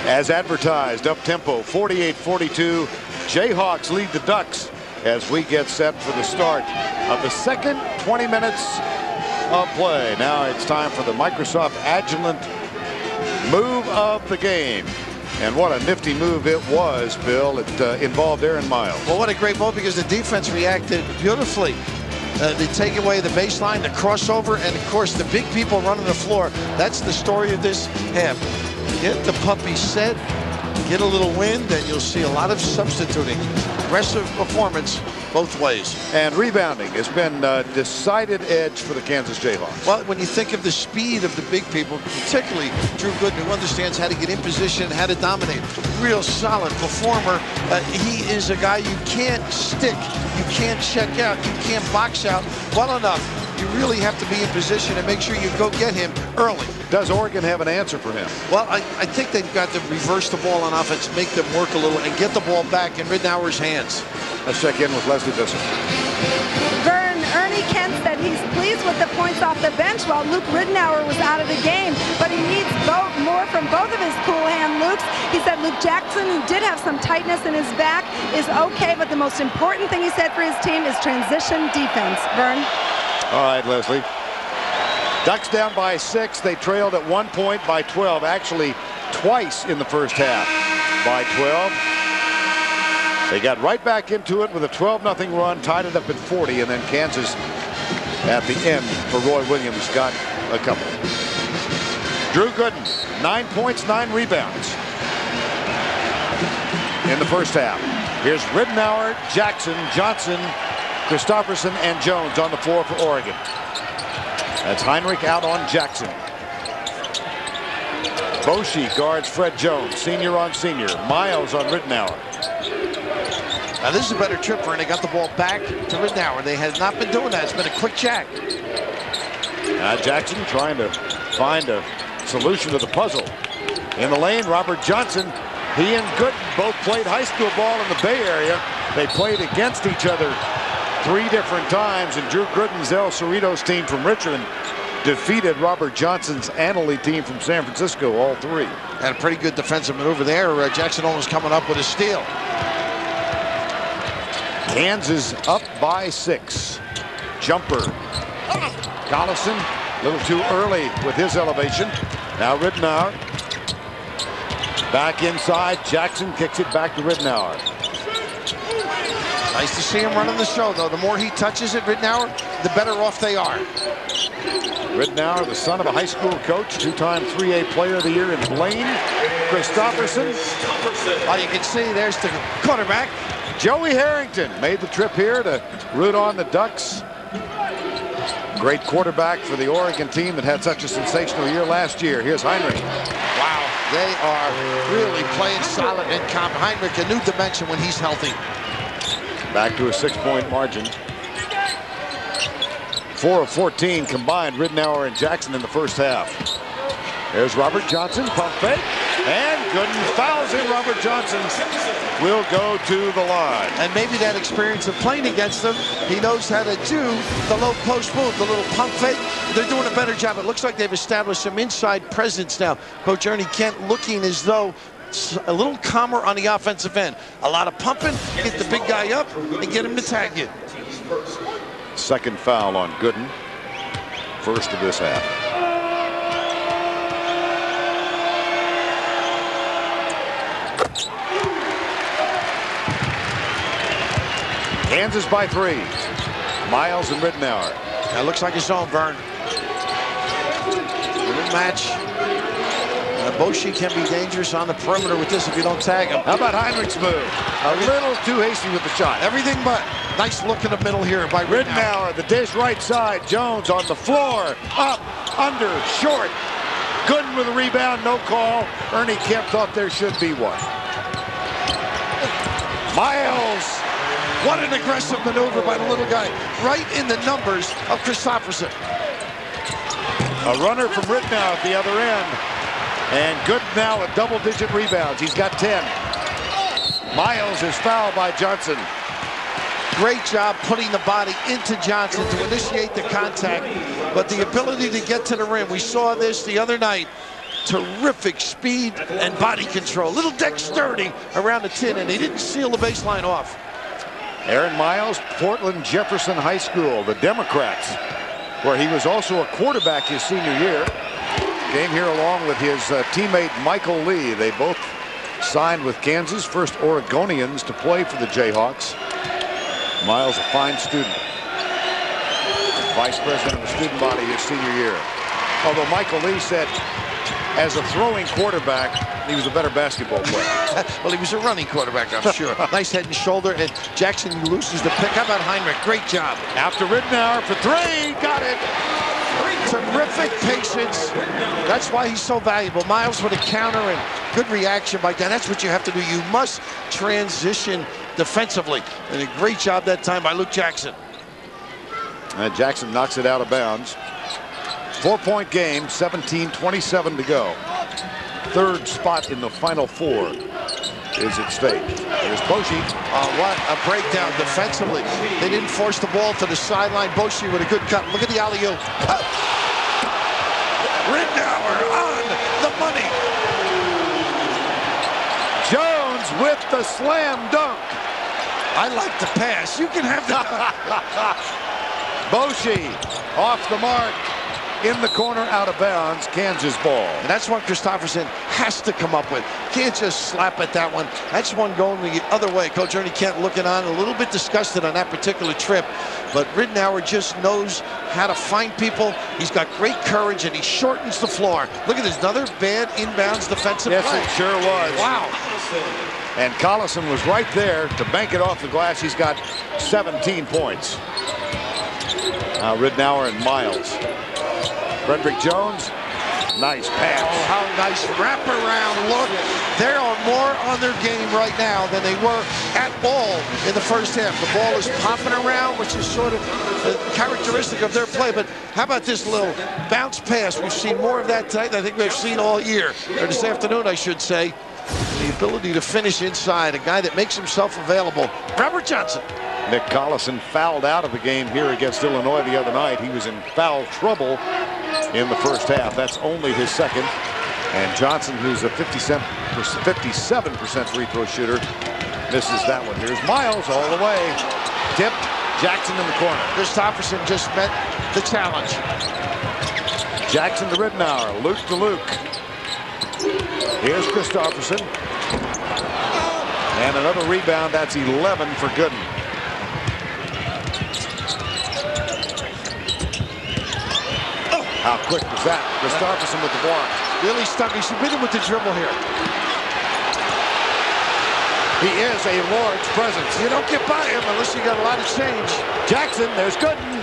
As advertised, up-tempo, 48-42. Jayhawks lead the Ducks as we get set for the start of the second 20 minutes of play. Now it's time for the Microsoft Agilent move of the game. And what a nifty move it was, Bill. It involved Aaron Miles. Well, what a great move, because the defense reacted beautifully. They take away the baseline, the crossover, and, of course, the big people running the floor. That's the story of this half. Get the puppy set, get a little wind, and you'll see a lot of substituting. Aggressive performance both ways. And rebounding has been a decided edge for the Kansas Jayhawks. Well, when you think of the speed of the big people, particularly Drew Gooden, who understands how to get in position, how to dominate. Real solid performer. He is a guy you can't stick, you can't check out, you can't box out well enough. You really have to be in position and make sure you go get him early. Does Oregon have an answer for him? Well, I think they've got to reverse the ball on offense, make them work a little, and get the ball back in Ridenour's hands. Let's check in with Leslie Visser. Vern, Ernie Kent said he's pleased with the points off the bench while Luke Ridenour was out of the game, but he needs more from both of his cool hand Lukes. He said Luke Jackson, who did have some tightness in his back, is okay, but the most important thing he said for his team is transition defense. Vern? All right, Leslie. Ducks down by 6. They trailed at 1 point by 12. Actually, twice in the first half by 12. They got right back into it with a 12-0 run, tied it up at 40, and then Kansas at the end for Roy Williams got a couple. Drew Gooden, 9 points, 9 rebounds in the first half. Here's Ridenour, Jackson, Johnson, Christopherson, and Jones on the floor for Oregon. That's Heinrich out on Jackson. Boshi guards Fred Jones, senior on senior. Miles on Ridenour. Now this is a better trip for him. They got the ball back to Ridenour. They have not been doing that. It's been a quick jack. Jackson trying to find a solution to the puzzle. In the lane, Robert Johnson. He and Gooden both played high school ball in the Bay Area. They played against each other 3 different times, and Drew Gooden's El Cerritos team from Richmond defeated Robert Johnson's Annalee team from San Francisco, all three. Had a pretty good defensive maneuver there. Jackson almost coming up with a steal. Kansas up by 6. Jumper. Collison, a little too early with his elevation. Now Ridenour. Back inside. Jackson kicks it back to Ridenour. Nice to see him running the show, though. The more he touches it, Ridenour, the better off they are. Ridenour, the son of a high school coach, 2-time 3A Player of the Year in Blaine. Christopherson. Oh, you can see there's the quarterback. Joey Harrington made the trip here to root on the Ducks. Great quarterback for the Oregon team that had such a sensational year last year. Here's Heinrich. Wow, they are really playing solid in comp. Heinrich, a new dimension when he's healthy. Back to a 6-point margin. 4 of 14 combined, Ridenour and Jackson in the first half. There's Robert Johnson, pump fake, and Gooden fouls him. Robert Johnson will go to the line. And maybe that experience of playing against them, he knows how to do the low post move, the little pump fake. They're doing a better job. It looks like they've established some inside presence now. Coach Ernie Kent looking as though a little calmer on the offensive end. A lot of pumping, get the big guy up, and get him to tag you. Second foul on Gooden. First of this half. Kansas by 3. Miles and Ridenour. That looks like a zone, Vern. Little match. Boshi can be dangerous on the perimeter with this if you don't tag him. How about Heinrich's move? A little too hasty with the shot. Everything but. Nice look in the middle here by Ridenour. The dish right side. Jones on the floor. Up, under, short. Gooden with a rebound, no call. Ernie Kemp thought there should be one. Miles. What an aggressive maneuver by the little guy. Right in the numbers of Christopherson. A runner from Ridenour at the other end. And Gooden now at double-digit rebounds. He's got 10. Miles is fouled by Johnson. Great job putting the body into Johnson to initiate the contact. But the ability to get to the rim, we saw this the other night. Terrific speed and body control. Little dexterity around the tin, and he didn't seal the baseline off. Aaron Miles, Portland Jefferson High School, the Democrats, where he was also a quarterback his senior year. Came here along with his teammate Michael Lee. They both signed with Kansas, first Oregonians to play for the Jayhawks. Miles, a fine student. Vice president of the student body his senior year. Although Michael Lee said, as a throwing quarterback, he was a better basketball player. Well, he was a running quarterback, I'm sure. Nice head and shoulder, and Jackson loses the pick. How about Heinrich? Great job. After Ridenour for 3, got it. Terrific patience. That's why he's so valuable. Miles with a counter and good reaction by Dan. That's what you have to do. You must transition defensively. And a great job that time by Luke Jackson. And Jackson knocks it out of bounds. 4-point game, 17:27 to go. Third spot in the Final Four is at stake. Here's Boshi. What a breakdown defensively. They didn't force the ball to the sideline. Boshi with a good cut. Look at the alley-oop. Ridenour on the money. Jones with the slam dunk. I like the pass. You can have the Boshi off the mark. In the corner, out of bounds, Kansas ball. And that's one Christopherson has to come up with. Can't just slap at that one. That's one going the other way. Coach Ernie Kent looking on, a little bit disgusted on that particular trip. But Ridenour just knows how to find people. He's got great courage, and he shortens the floor. Look at this, another bad inbounds defensive play. Yes, it sure was. Wow. And Collison was right there to bank it off the glass. He's got 17 points. Now Ridenour and Miles. Frederick Jones, nice pass. Oh, how nice wraparound look. They are more on their game right now than they were at all in the first half. The ball is popping around, which is sort of characteristic of their play. But how about this little bounce pass? We've seen more of that tonight than I think we've seen all year, or this afternoon, I should say. The ability to finish inside, a guy that makes himself available. Robert Johnson. Nick Collison fouled out of the game here against Illinois the other night. He was in foul trouble in the first half. That's only his second. And Johnson, who's a 57% free throw shooter, misses that one. Here's Miles all the way. Tipped. Jackson in the corner. Christopherson just met the challenge. Jackson to Ridenour. Luke to Luke. Here's Christopherson. And another rebound. That's 11 for Gooden. How quick was that? Christopherson with the block. Really stuck. He should beat him with the dribble here. He is a large presence. You don't get by him unless you got a lot of change. Jackson, there's Gooden.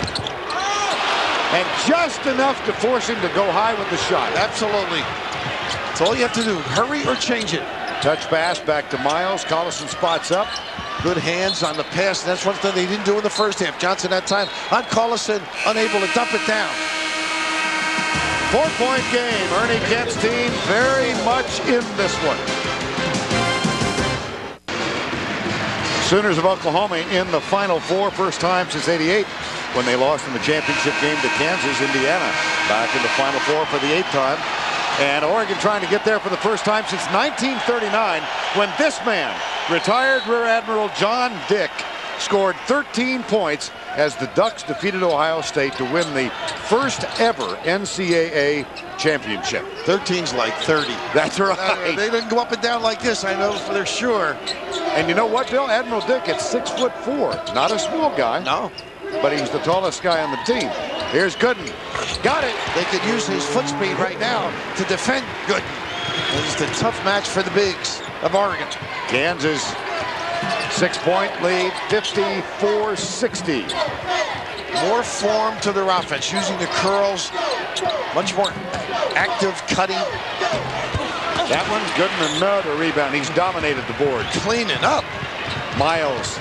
And just enough to force him to go high with the shot. Absolutely. That's all you have to do. Hurry or change it. Touch pass back to Miles. Collison spots up. Good hands on the pass. And that's one thing they didn't do in the first half. Johnson that time on Collison, unable to dump it down. 4-point game. Ernie Kent's team very much in this one. Sooners of Oklahoma in the Final Four, first time since '88 when they lost in the championship game to Kansas. Indiana back in the Final Four for the 8th time. And Oregon trying to get there for the first time since 1939 when this man, retired Rear Admiral John Dick, scored 13 points as the Ducks defeated Ohio State to win the first ever NCAA championship. 13's like 30. That's right. They didn't go up and down like this, I know for sure. And you know what, Bill? Admiral Dick at 6'4", not a small guy. No. But he was the tallest guy on the team. Here's Gooden. Got it. They could use his foot speed right now to defend Gooden. It's a tough match for the bigs of Oregon. Kansas, 6-point lead, 54-60. More form to their offense, using the curls, much more active cutting. That one's good, and another rebound. He's dominated the board. Cleaning up. Miles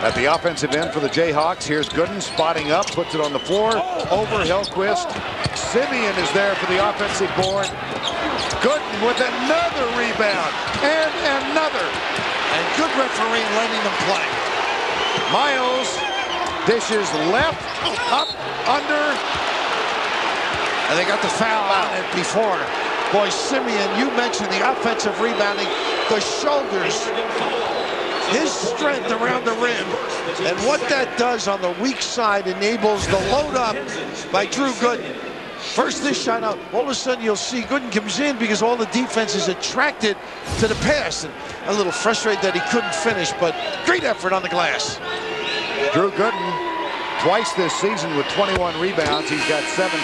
at the offensive end for the Jayhawks. Here's Gooden spotting up, puts it on the floor. Over Hellquist. Simeon is there for the offensive board. Gooden with another rebound. And another. And good refereeing letting them play. Miles dishes left, up, under. And they got the foul on it before. Boy, Simeon, you mentioned the offensive rebounding, the shoulders, his strength around the rim, and what that does on the weak side enables the load up by Drew Gooden. First this shot out, all of a sudden you'll see Gooden comes in because all the defense is attracted to the pass, and a little frustrated that he couldn't finish, but great effort on the glass. Drew Gooden, twice this season with 21 rebounds. He's got 17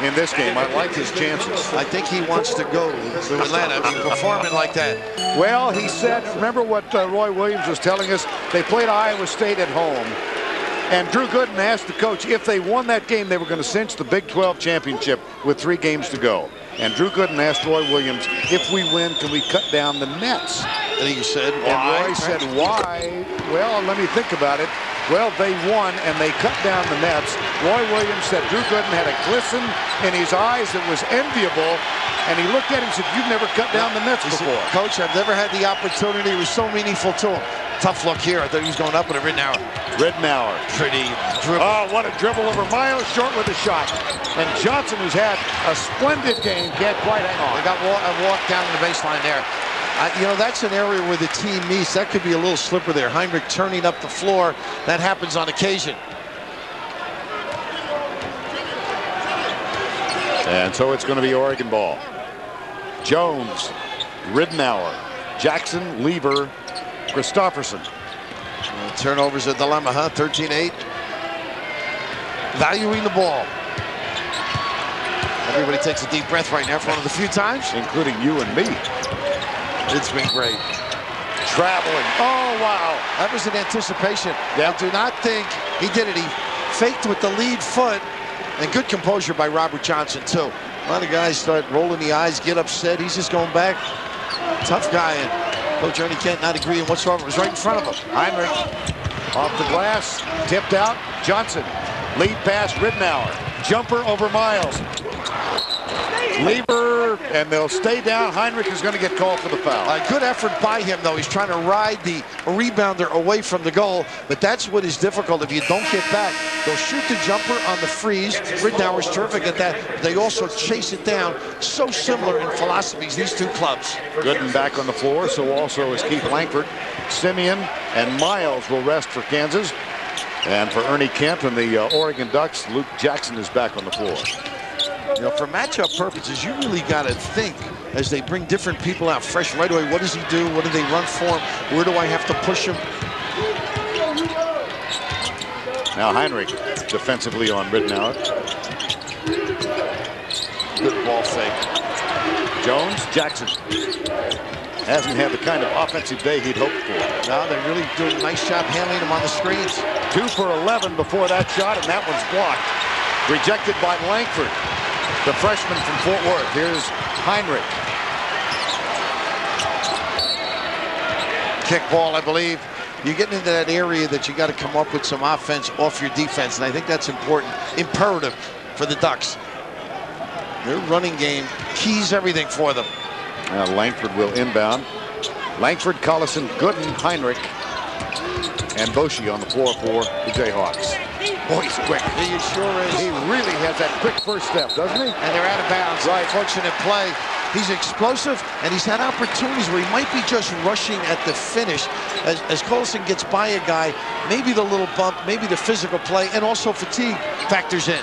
in this game. I like his chances. I think he wants to go to Atlanta. I mean, performing like that. Well, he said, remember what Roy Williams was telling us? They played Iowa State at home. And Drew Gooden asked the coach if they won that game, they were going to cinch the Big 12 championship with 3 games to go. And Drew Gooden asked Roy Williams, if we win, can we cut down the nets? And he said, why? And Roy said, why? Well, let me think about it. Well, they won, and they cut down the nets. Roy Williams said Drew Gooden had a glisten in his eyes that was enviable, and he looked at him and said, you've never cut down the nets before. Said, Coach, I've never had the opportunity. It was so meaningful to him. Tough look here. I thought he was going up with a Ridenour. Ridenour. Pretty dribble. Oh, what a dribble over Miles, short with a shot. And Johnson, who's had a splendid game, can't quite hang on. They got a walk down the baseline there. You know, that's an area where the team meets. That could be a little slipper there. Heinrich turning up the floor. That happens on occasion. And so it's going to be Oregon ball. Jones, Ridenour, Jackson, Lever, Christopherson. Turnover's a dilemma, huh? 13-8. Valuing the ball. Everybody takes a deep breath right now for one of the few times. Including you and me. It's been great. Traveling. Oh, wow. That was an anticipation. Yeah. I do not think he did it. He faked with the lead foot. And good composure by Robert Johnson, too. A lot of guys start rolling the eyes, get upset. He's just going back. Tough guy. And Coach Ernie Kent not agreeing whatsoever. It was right in front of him. Heinrich off the glass. Tipped out. Johnson. Lead pass, Ridenour. Jumper over Miles. Lever, and they'll stay down. Heinrich is going to get called for the foul. A good effort by him, though. He's trying to ride the rebounder away from the goal, but that's what is difficult. If you don't get back, they'll shoot the jumper on the freeze. Ridnour's terrific at that. They also chase it down. So similar in philosophies, these two clubs. Gooden back on the floor, so also is Keith Langford. Simeon and Miles will rest for Kansas. And for Ernie Kent and the Oregon Ducks, Luke Jackson is back on the floor. You know, for matchup purposes, you really got to think as they bring different people out fresh right away. What does he do? What do they run for him? Where do I have to push him? Now Heinrich defensively on Ridnour. Good ball fake. Jones, Jackson. Hasn't had the kind of offensive day he'd hoped for. No, they're really doing a nice job handling him on the screens. 2 for 11 before that shot, and that one's blocked. Rejected by Langford, the freshman from Fort Worth. Here's Heinrich. Kick ball, I believe. You're getting into that area that you got to come up with some offense off your defense, and I think that's important, imperative for the Ducks. Their running game keys everything for them. Langford will inbound. Langford, Collison, Gooden, Heinrich, and Boshi on the floor for the Jayhawks. Boy, he's quick. He sure is. He really has that quick first step, doesn't he? And they're out of bounds. Right. Fortunate play. He's explosive, and he's had opportunities where he might be just rushing at the finish. As Collison gets by a guy, maybe the little bump, maybe the physical play, and also fatigue factors in.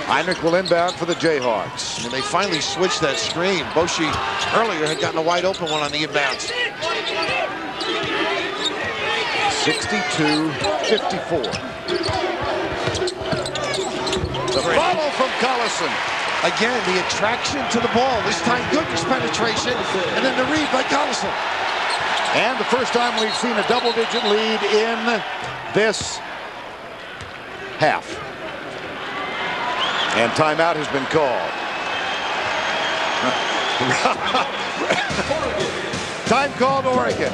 Heinrich will inbound for the Jayhawks. And they finally switched that screen. Boshi earlier had gotten a wide open one on the inbounds. 62-54. The follow from Collison. Again, the attraction to the ball. This time, Gooden's penetration, and then the read by Collison. And the first time we've seen a double-digit lead in this half. And timeout has been called. Time called, Oregon.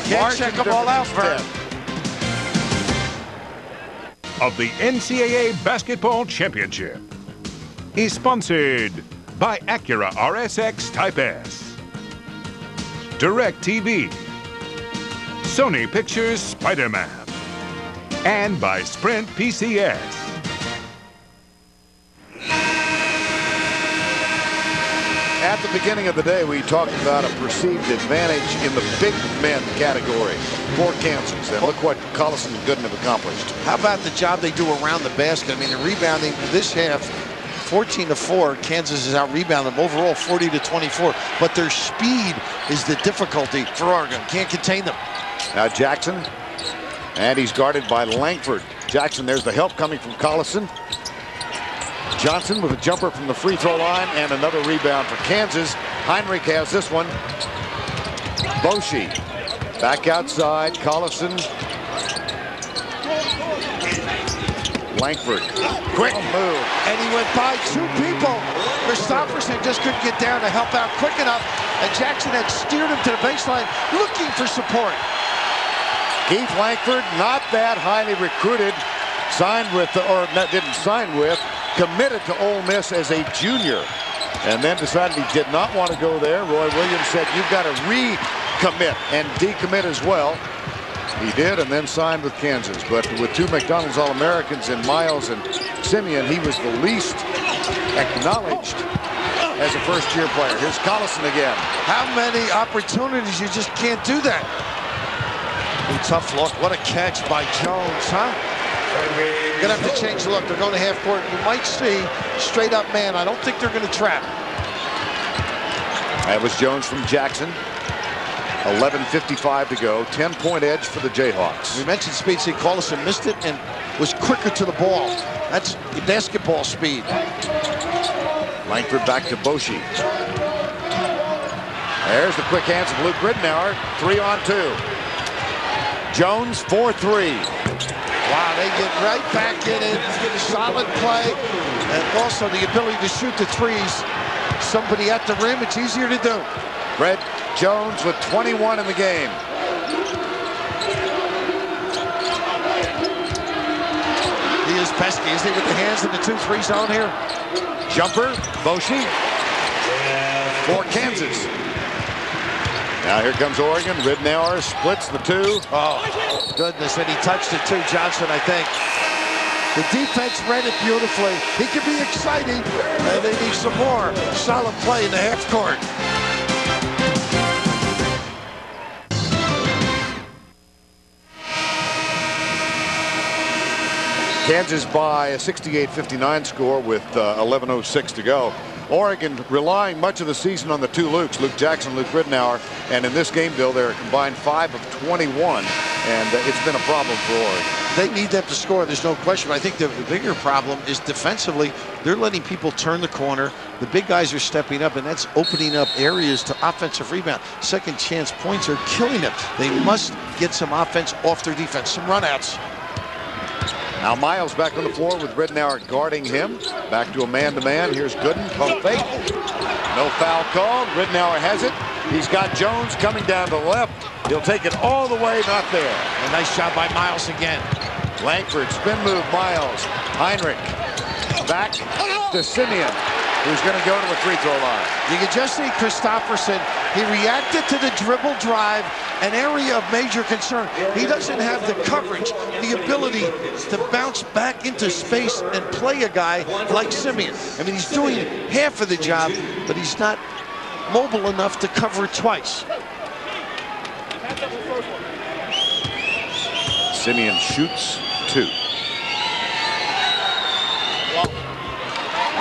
Can't check them all out, Vern. Of the NCAA Basketball Championship is sponsored by Acura RSX Type S, DirecTV, Sony Pictures Spider-Man, and by Sprint PCS. At the beginning of the day, we talked about a perceived advantage in the big men category for Kansas. And look what Collison and Gooden have accomplished. How about the job they do around the basket? I mean, the rebounding this half, 14-4. Kansas is out rebounding them overall 40-24. But their speed is the difficulty for Oregon. Can't contain them. Now Jackson, and he's guarded by Langford. Jackson, there's the help coming from Collison. Johnson with a jumper from the free throw line and another rebound for Kansas. Heinrich has this one. Boshi back outside. Collison. Langford. Quick move. And he went by 2 people. Christopherson just couldn't get down to help out quick enough. And Jackson had steered him to the baseline looking for support. Keith Langford, not that highly recruited. Signed with, or didn't sign with, committed to Ole Miss as a junior, and then decided he did not want to go there. Roy Williams said, you've got to recommit and decommit as well. He did, and then signed with Kansas. But with 2 McDonald's All-Americans in Miles and Simeon, he was the least acknowledged as a first-year player. Here's Collison again. How many opportunities? You just can't do that. A tough look. What a catch by Jones, huh? Gonna have to change the look. They're going to half court. You might see straight up man. I don't think they're going to trap. That was Jones from Jackson. 11:55 to go. 10-point edge for the Jayhawks. We mentioned speed. See, Collison missed it and was quicker to the ball. That's basketball speed. Langford back to Boshi. There's the quick hands of Luke Ridnour. 3-on-2. Jones 4-3. Wow, they get right back in it. Solid play. And also the ability to shoot the threes. Somebody at the rim, it's easier to do. Red Jones with 21 in the game. The is pesky, isn't he, with the hands in the 2-3 zone here? Jumper, Boshi for Kansas. Now here comes Oregon. Ridnour splits the two. Oh, goodness, and he touched it too, Johnson, I think. The defense read it beautifully. He can be exciting, and they need some more solid play in the half court. Kansas by a 68-59 score with 11:06 to go. Oregon relying much of the season on the two Lukes, Luke Jackson, Luke Ridnour, and in this game, Bill, they're a combined 5 of 21, and it's been a problem for Oregon. They need them to score, there's no question. I think the bigger problem is defensively, they're letting people turn the corner. The big guys are stepping up, and that's opening up areas to offensive rebound. Second chance points are killing them. They must get some offense off their defense, some runouts. Now Miles back on the floor with Ridnour guarding him. Back to a man-to-man. Here's Gooden, pump fake. No foul called. Ridnour has it. He's got Jones coming down to the left. He'll take it all the way, not there. A nice shot by Miles again. Langford, spin move, Miles. Heinrich, back to Simeon, who's going to go to the free throw line. You can just see Christopherson. He reacted to the dribble drive, an area of major concern. He doesn't have the coverage, the ability to bounce back into space and play a guy like Simeon. I mean, he's doing half of the job, but he's not mobile enough to cover it twice. Simeon shoots 2.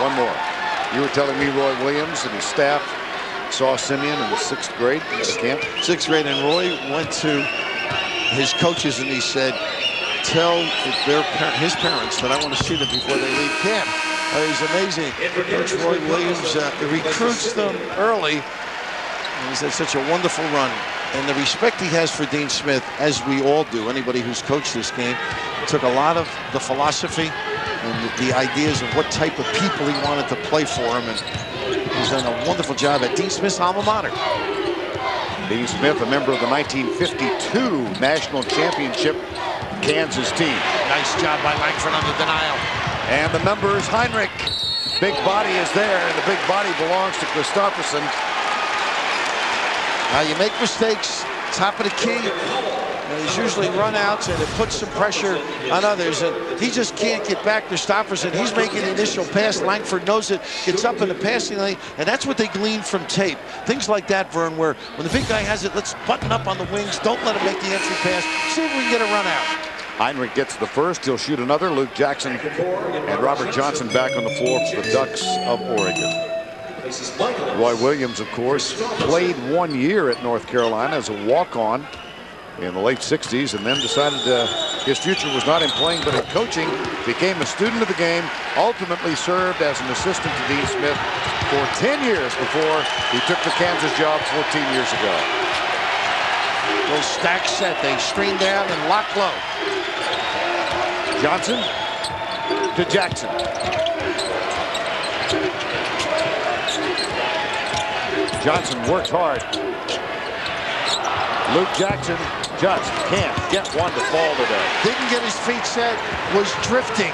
One more. You were telling me Roy Williams and his staff saw Simeon in the 6th grade at the camp. 6th grade, and Roy went to his coaches and he said, tell his parents that I want to see them before they leave camp. He's amazing. Coach Roy Williams recruits them early. And he's had such a wonderful run. And the respect he has for Dean Smith, as we all do, anybody who's coached this game, took a lot of the philosophy and the ideas of what type of people he wanted to play for him. And he's done a wonderful job at Dean Smith's alma mater. Dean Smith, a member of the 1952 National Championship Kansas team. Nice job by Langford on the denial. And the numbers, Heinrich. Big body is there, and the big body belongs to Christopherson. Now you make mistakes, top of the key. There's usually runouts, and it puts some pressure on others, and he just can't get back. Christopherson, he's making the initial pass. Langford knows it, gets up in the passing lane, and that's what they glean from tape. Things like that, Vern, where when the big guy has it, let's button up on the wings, don't let him make the entry pass, see if we can get a run out. Heinrich gets the first, he'll shoot another. Luke Jackson and Robert Johnson back on the floor for the Ducks of Oregon. Roy Williams, of course, played 1 year at North Carolina as a walk-on in the late 60s, and then decided his future was not in playing but in coaching. Became a student of the game, ultimately served as an assistant to Dean Smith for 10 years before he took the Kansas job 14 years ago. Little stack set, they screen down and lock low. Johnson to Jackson. Johnson works hard. Luke Jackson just can't get one to fall today. Didn't get his feet set, was drifting.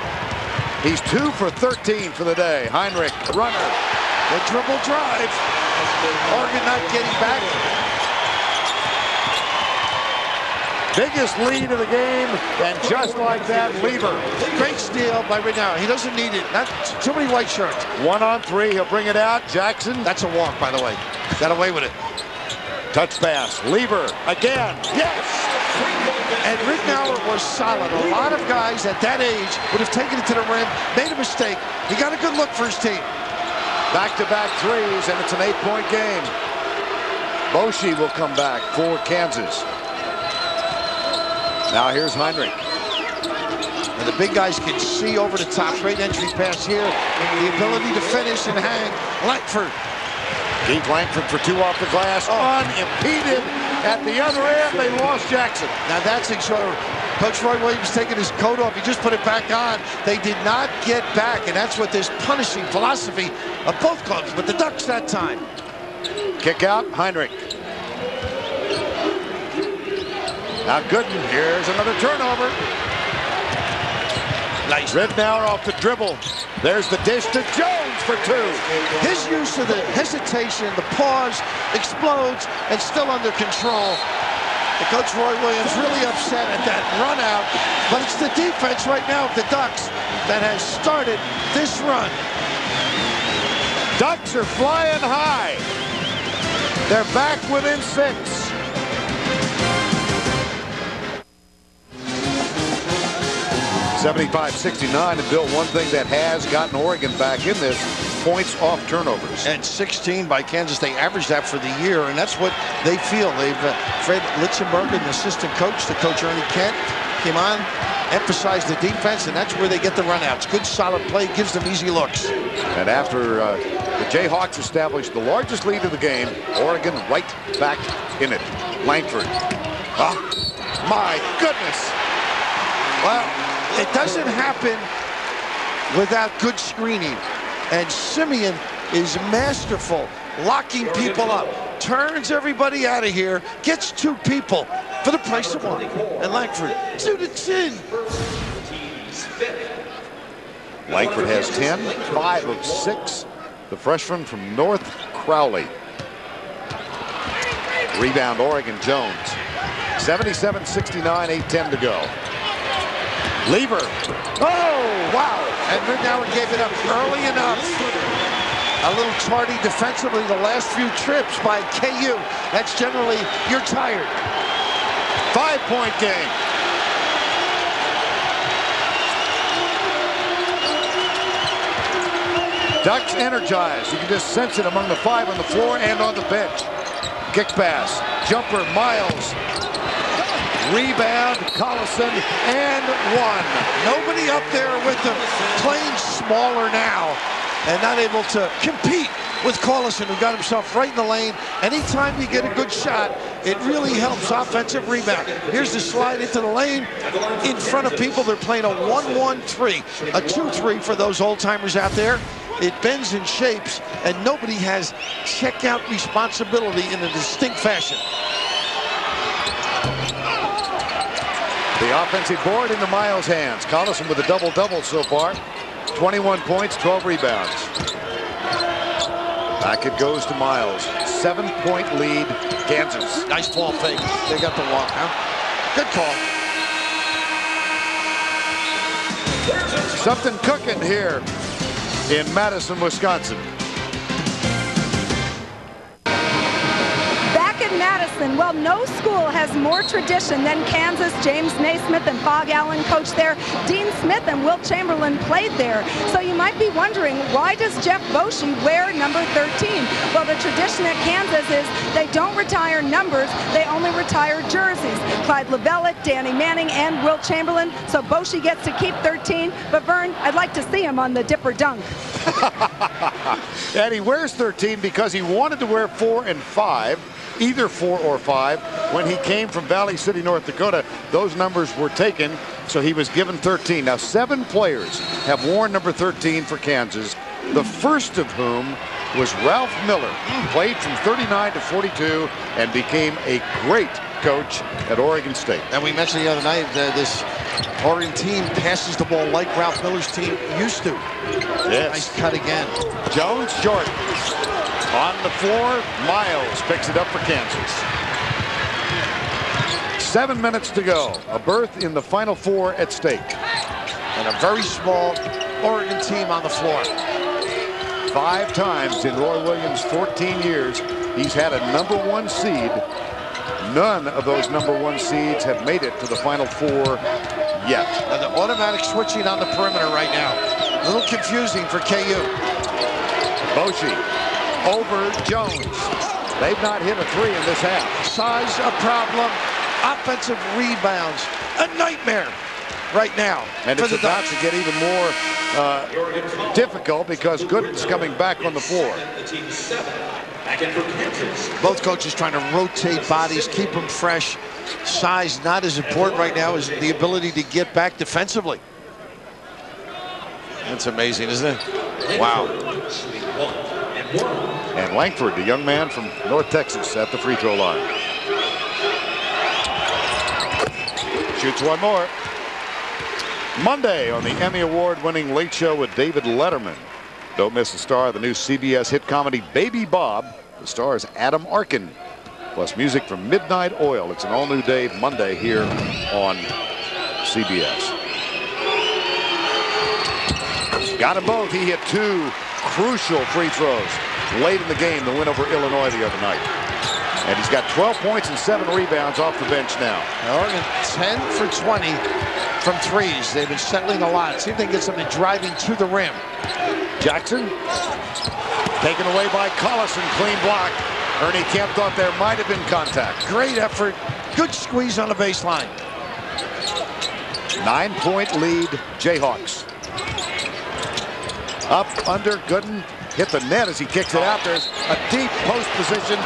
He's 2 for 13 for the day. Heinrich, runner. The dribble drive. Oregon not getting back. Biggest lead of the game, and just like that, Lever. Great steal by Ridnour. He doesn't need it. Not too many white shirts. 1 on 3, he'll bring it out. Jackson. That's a walk, by the way. Got away with it. Touch pass. Lever again. Yes! And Ridnour was solid. A lot of guys at that age would have taken it to the rim, made a mistake. He got a good look for his team. Back-to-back threes, and it's an 8-point game. Boshi will come back for Kansas. Now here's Heinrich. And the big guys can see over the top. Great entry pass here. The ability to finish and hang. Langford. Keith Langford for 2 off the glass. Unimpeded at the other end. They lost Jackson. Now that's extraordinary. Coach Roy Williams taking his coat off. He just put it back on. They did not get back, and that's what this punishing philosophy of both clubs, but the Ducks that time. Kick out, Heinrich. Now Gooden, here's another turnover. Nice. Ridnour off the dribble. There's the dish to Jones for 2. His use of the hesitation, the pause, explodes, and still under control. And Coach Roy Williams really upset at that run out, but it's the defense right now of the Ducks that has started this run. Ducks are flying high. They're back within 6. (75-69), and Bill, one thing that has gotten Oregon back in this, points off turnovers. And 16 by Kansas. They averaged that for the year, and that's what they feel. They've Fred Litzenberger, the assistant coach, the coach Ernie Kent, came on, emphasized the defense, and that's where they get the runouts. Good, solid play, gives them easy looks. And after the Jayhawks established the largest lead of the game, Oregon right back in it. Langford. Oh, my goodness. Well, it doesn't happen without good screening. And Simeon is masterful, locking people up, turns everybody out of here, gets 2 people for the price of 1. And Langford to the chin. Langford has 10, 5 of 6. The freshman from North Crowley. Rebound Oregon, Jones. 77-69, 8:10 to go. Lever. Oh, wow. And Ridnour gave it up early enough. A little tardy defensively the last few trips by KU. That's generally, you're tired. 5-point game. Ducks energized. You can just sense it among the 5 on the floor and on the bench. Kick pass. Jumper, Miles. Rebound, Collison, and 1. Nobody up there with them, playing smaller now and not able to compete with Collison, who got himself right in the lane. Anytime you get a good shot, it really helps offensive rebound. Here's the slide into the lane in front of people. They're playing a 1-1-3, a 2-3 for those old-timers out there. It bends and shapes, and nobody has check-out responsibility in a distinct fashion. The offensive board into Miles' hands. Collison with a double-double so far. 21 points, 12 rebounds. Back it goes to Miles. 7-point lead, Kansas. Nice ball fake. They got the walk, huh? Good call. Something cooking here in Madison, Wisconsin. Madison. Well, no school has more tradition than Kansas. James Naismith and Bog Allen coached there. Dean Smith and Wilt Chamberlain played there. So you might be wondering, why does Jeff Boschee wear number 13? Well, the tradition at Kansas is they don't retire numbers, they only retire jerseys. Clyde Lovellette, Danny Manning, and Wilt Chamberlain. So Boschee gets to keep 13. But Vern, I'd like to see him on the Dipper Dunk. And he wears 13 because he wanted to wear 4 and 5. Either 4 or 5. When he came from Valley City, North Dakota, those numbers were taken, so he was given 13. Now, 7 players have worn number 13 for Kansas, the first of whom was Ralph Miller. Played from 39 to 42 and became a great coach at Oregon State. And we mentioned the other night that this Oregon team passes the ball like Ralph Miller's team used to. Yes. Nice cut again. Jones short. On the floor, Miles picks it up for Kansas. 7 minutes to go. A berth in the Final Four at stake. And a very small Oregon team on the floor. 5 times in Roy Williams' 14 years, he's had a number 1 seed. None of those number 1 seeds have made it to the Final Four yet. And the automatic switching on the perimeter right now. A little confusing for KU. Boschee over Jones. They've not hit a 3 in this half. Size a problem. Offensive rebounds. A nightmare right now. And it's about to get even more difficult because Gooden's coming back on the floor. Both coaches trying to rotate bodies, keep them fresh. Size not as important right now as the ability to get back defensively. That's amazing, isn't it? Wow. And Langford, the young man from North Texas, at the free throw line. Shoots one more. Monday on the Emmy Award-winning Late Show with David Letterman. Don't miss the star of the new CBS hit comedy Baby Bob. The star is Adam Arkin. Plus music from Midnight Oil. It's an all-new day Monday here on CBS. Got them both. He hit 2 crucial free throws late in the game to win over Illinois the other night. And he's got 12 points and 7 rebounds off the bench now. Oregon 10 for 20 from threes. They've been settling a lot. See if they can get something driving to the rim. Jackson taken away by Collison. Clean block. Ernie Kemp thought there might have been contact. Great effort. Good squeeze on the baseline. 9-point lead, Jayhawks. Up, under, Gooden hit the net as he kicks it out. There's a deep post position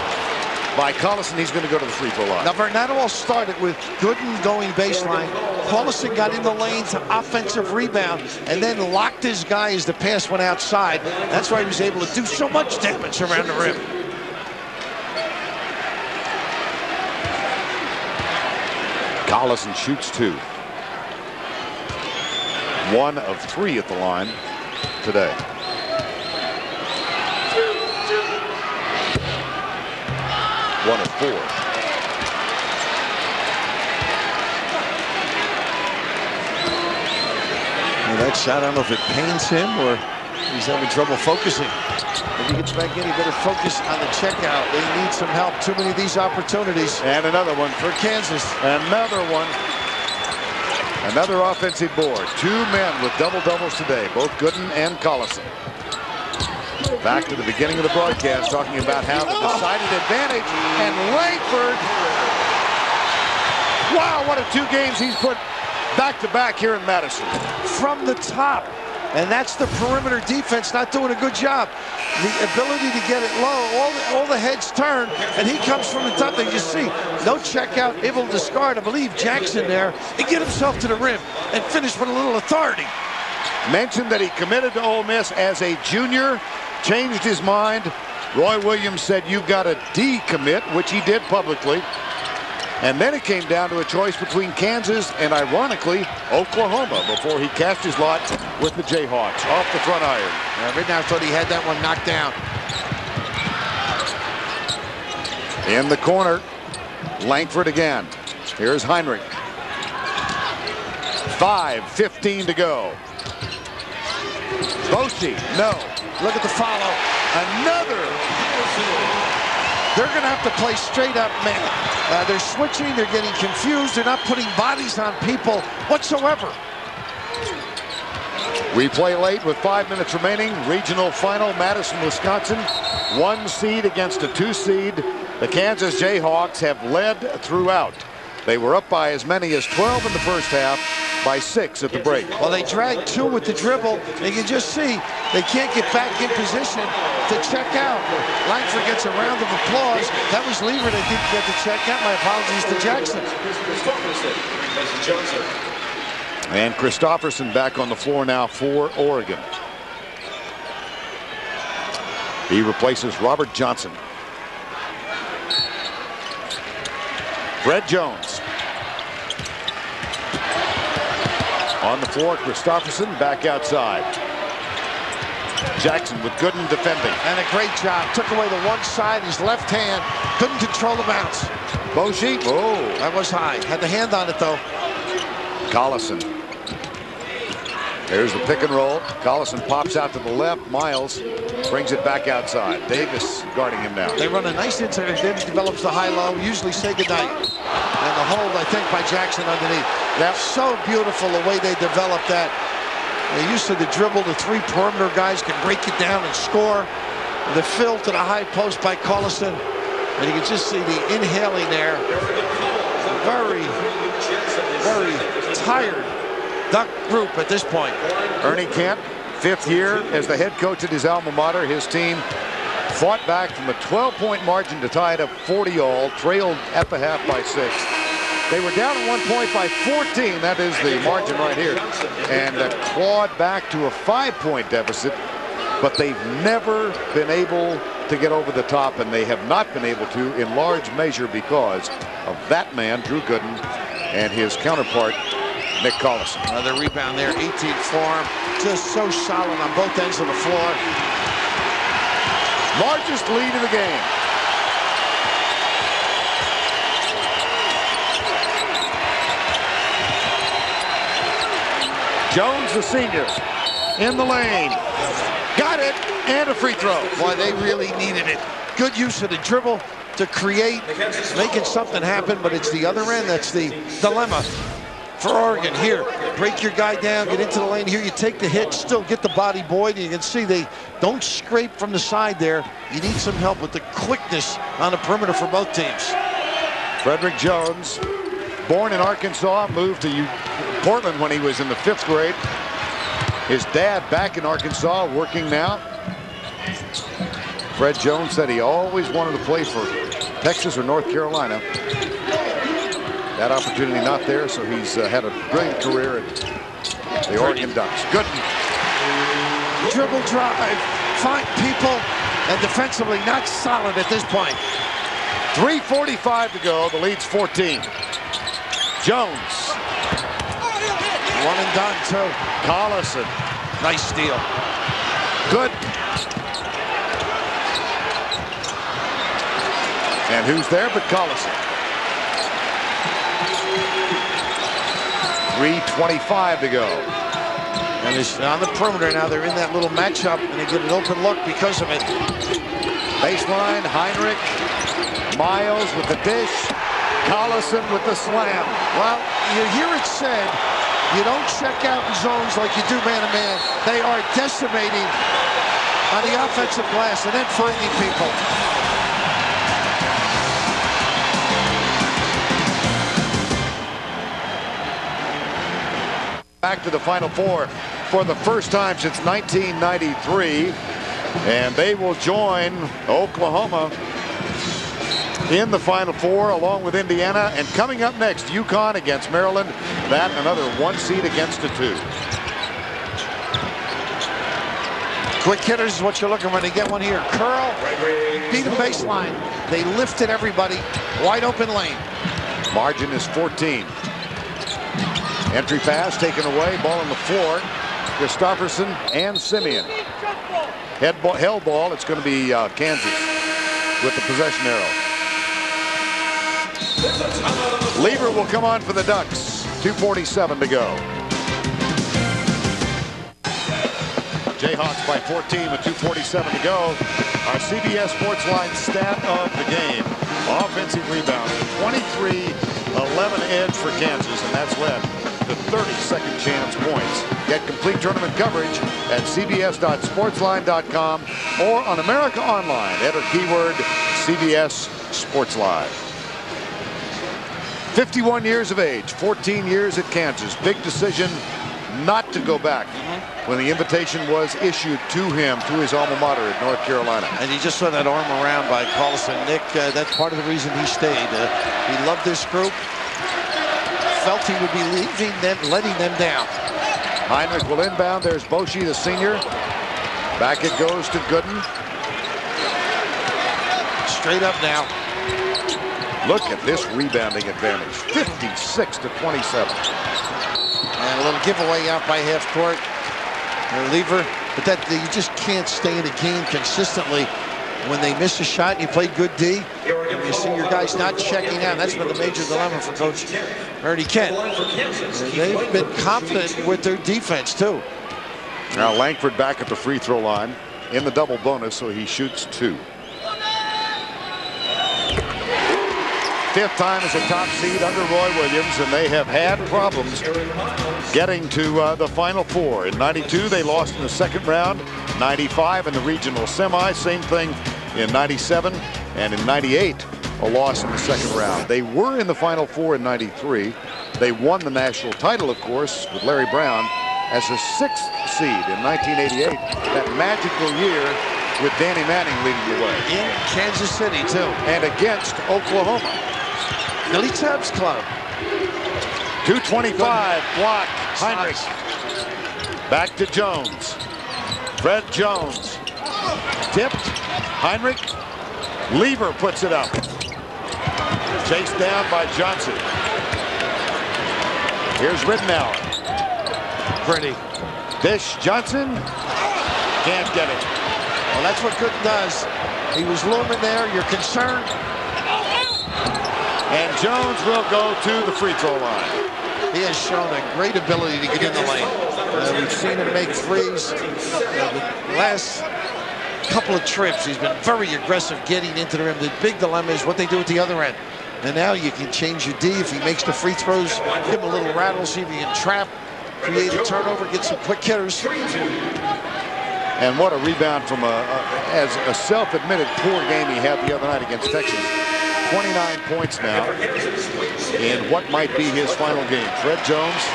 by Collison. He's going to go to the free throw line. Now, Bernardo started with Gooden going baseline. Collison got in the lane to offensive rebound and then locked his guy as the pass went outside. That's why he was able to do so much damage around the rim. Collison shoots 2. 1 of 3 at the line today. One of 4. Well, that shot, I don't know if it pains him or he's having trouble focusing. If he gets back in, he better focus on the checkout. They need some help. Too many of these opportunities. And another one for Kansas. Another one. Another offensive board. 2 men with double-doubles today, both Gooden and Collison. Back to the beginning of the broadcast, talking about how the decided advantage, and Langford. Wow, what a 2 games he's put back-to-back here in Madison. From the top. And that's the perimeter defense not doing a good job. The ability to get it low, all the heads turn, and he comes from the top. They just see no checkout, able to discard, I believe, Jackson there, and get himself to the rim and finish with a little authority. Mentioned that he committed to Ole Miss as a junior, changed his mind. Roy Williams said, you've got to decommit, which he did publicly. And then it came down to a choice between Kansas and, ironically, Oklahoma before he cast his lot with the Jayhawks off the front iron. Right now I thought he had that one knocked down. In the corner, Langford again. Here's Heinrich. 5:15 to go. Boshi, no. Look at the follow. Another. They're going to have to play straight up man. They're switching, they're getting confused, they're not putting bodies on people whatsoever. We play late with 5 minutes remaining. Regional final, Madison, Wisconsin. 1 seed against a 2 seed. The Kansas Jayhawks have led throughout. They were up by as many as 12 in the first half, by 6 at the break. Well, they dragged 2 with the dribble. You can just see they can't get back in position to check out. Langford gets a round of applause. That was Lever that didn't get the check out. My apologies to Jackson. And Christopherson back on the floor now for Oregon. He replaces Robert Johnson. Fred Jones. On the floor, Christopherson back outside. Jackson with Gooden defending. And a great job. Took away the one side, his left hand. Couldn't control the bounce. Boshi. Oh. That was high. Had the hand on it, though. Collison. There's the pick and roll. Collison pops out to the left. Miles brings it back outside. Davis guarding him now. They run a nice inside. Davis develops the high-low. Usually say goodnight. And the hold, I think, by Jackson underneath. That's so beautiful the way they develop that. They're used to the dribble. The 3 perimeter guys can break it down and score. The fill to the high post by Collison. And you can just see the inhaling there. Very, very tired Duck group at this point. Ernie Kent, 5th year as the head coach at his alma mater. His team fought back from a 12-point margin to tie it up 40-all, trailed at the half by 6. They were down at one point by 14. That is the margin right here. And clawed back to a 5-point deficit. But they've never been able to get over the top, and they have not been able to in large measure because of that man, Drew Gooden, and his counterpart, Nick Collison. Another rebound there, 18 for him. Just so solid on both ends of the floor. Largest lead of the game. Jones, the senior, in the lane. Got it, and a free throw. Boy, they really needed it. Good use of the dribble to create, making something happen, but it's the other end. That's the dilemma for Oregon. Here, break your guy down, get into the lane. Here, you take the hit, still get the body, Boyd. And you can see they don't scrape from the side there. You need some help with the quickness on the perimeter for both teams. Frederick Jones, born in Arkansas, moved to Portland when he was in the 5th grade. His dad back in Arkansas, working now. Fred Jones said he always wanted to play for Texas or North Carolina. That opportunity not there, so he's had a brilliant career at the Oregon Ducks. Good. Dribble drive, find people, and defensively not solid at this point. 3:45 to go, the lead's 14. Jones. One and done, too. Collison. Nice steal. Good. And who's there but Collison? 3:25 to go. And it's on the perimeter now. They're in that little matchup, and they get an open look because of it. Baseline, Heinrich. Miles with the dish. Collison with the slam. Well, you hear it said, you don't check out in zones like you do man-to-man. They are decimating on the offensive glass and then finding people. Back to the Final Four for the first time since 1993. And they will join Oklahoma in the Final Four along with Indiana. And coming up next, UConn against Maryland. That another 1 seed against a 2. Quick hitters is what you're looking for. They get one here. Curl, beat the baseline. They lifted everybody. Wide open lane. Margin is 14. Entry pass taken away. Ball on the floor. Christopherson and Simeon. Held ball. It's going to be Kansas with the possession arrow. Lever will come on for the Ducks. 2:47 to go. Jayhawks by 14 with 2:47 to go. Our CBS Sportsline stat of the game. Offensive rebound. 23-11 edge for Kansas, and that's led to 30 second chance points. Get complete tournament coverage at cbs.sportsline.com or on America Online. Enter keyword CBS Sportsline. 51 years of age, 14 years at Kansas. Big decision not to go back when the invitation was issued to him, to his alma mater at North Carolina. And he just saw that arm around by Collison. Nick, that's part of the reason he stayed. He loved this group. Felt he would be leaving them, letting them down. Heinrich will inbound. There's Boshi, the senior. Back it goes to Gooden. Straight up now. Look at this rebounding advantage. 56-27. And a little giveaway out by half court. Lever, but that you just can't stay in a game consistently. When they miss a shot and you play good D, and you see your guys not checking out. That's been the major dilemma for Coach Ernie Kent. They've been confident with their defense, too. Now Langford back at the free throw line in the double bonus, so he shoots 2. 5th time as a top seed under Roy Williams, and they have had problems getting to the Final Four. In 92, they lost in the second round. 95 in the regional semi. Same thing in 97, and in 98, a loss in the second round. They were in the Final Four in 93. They won the national title, of course, with Larry Brown as a 6th seed in 1988. That magical year with Danny Manning leading the way. In Kansas City, too. And against Oklahoma. Billy Tubbs Club. 2:25 block. Heinrich. Back to Jones. Fred Jones. Tipped. Heinrich. Lever puts it up. Chased down by Johnson. Here's Ridenour. Pretty. Dish, Johnson. Can't get it. Well, that's what Gooden does. He was looming there. You're concerned. And Jones will go to the free throw line. He has shown a great ability to get in the lane. We've seen him make threes. The last couple of trips, he's been very aggressive getting into the rim. The big dilemma is what they do at the other end. And now you can change your D if he makes the free throws, give him a little rattle, see if he can trap, create a turnover, get some quick hitters. And what a rebound from as a self-admitted poor game he had the other night against Texas. 29 points now in what might be his final game. Fred Jones.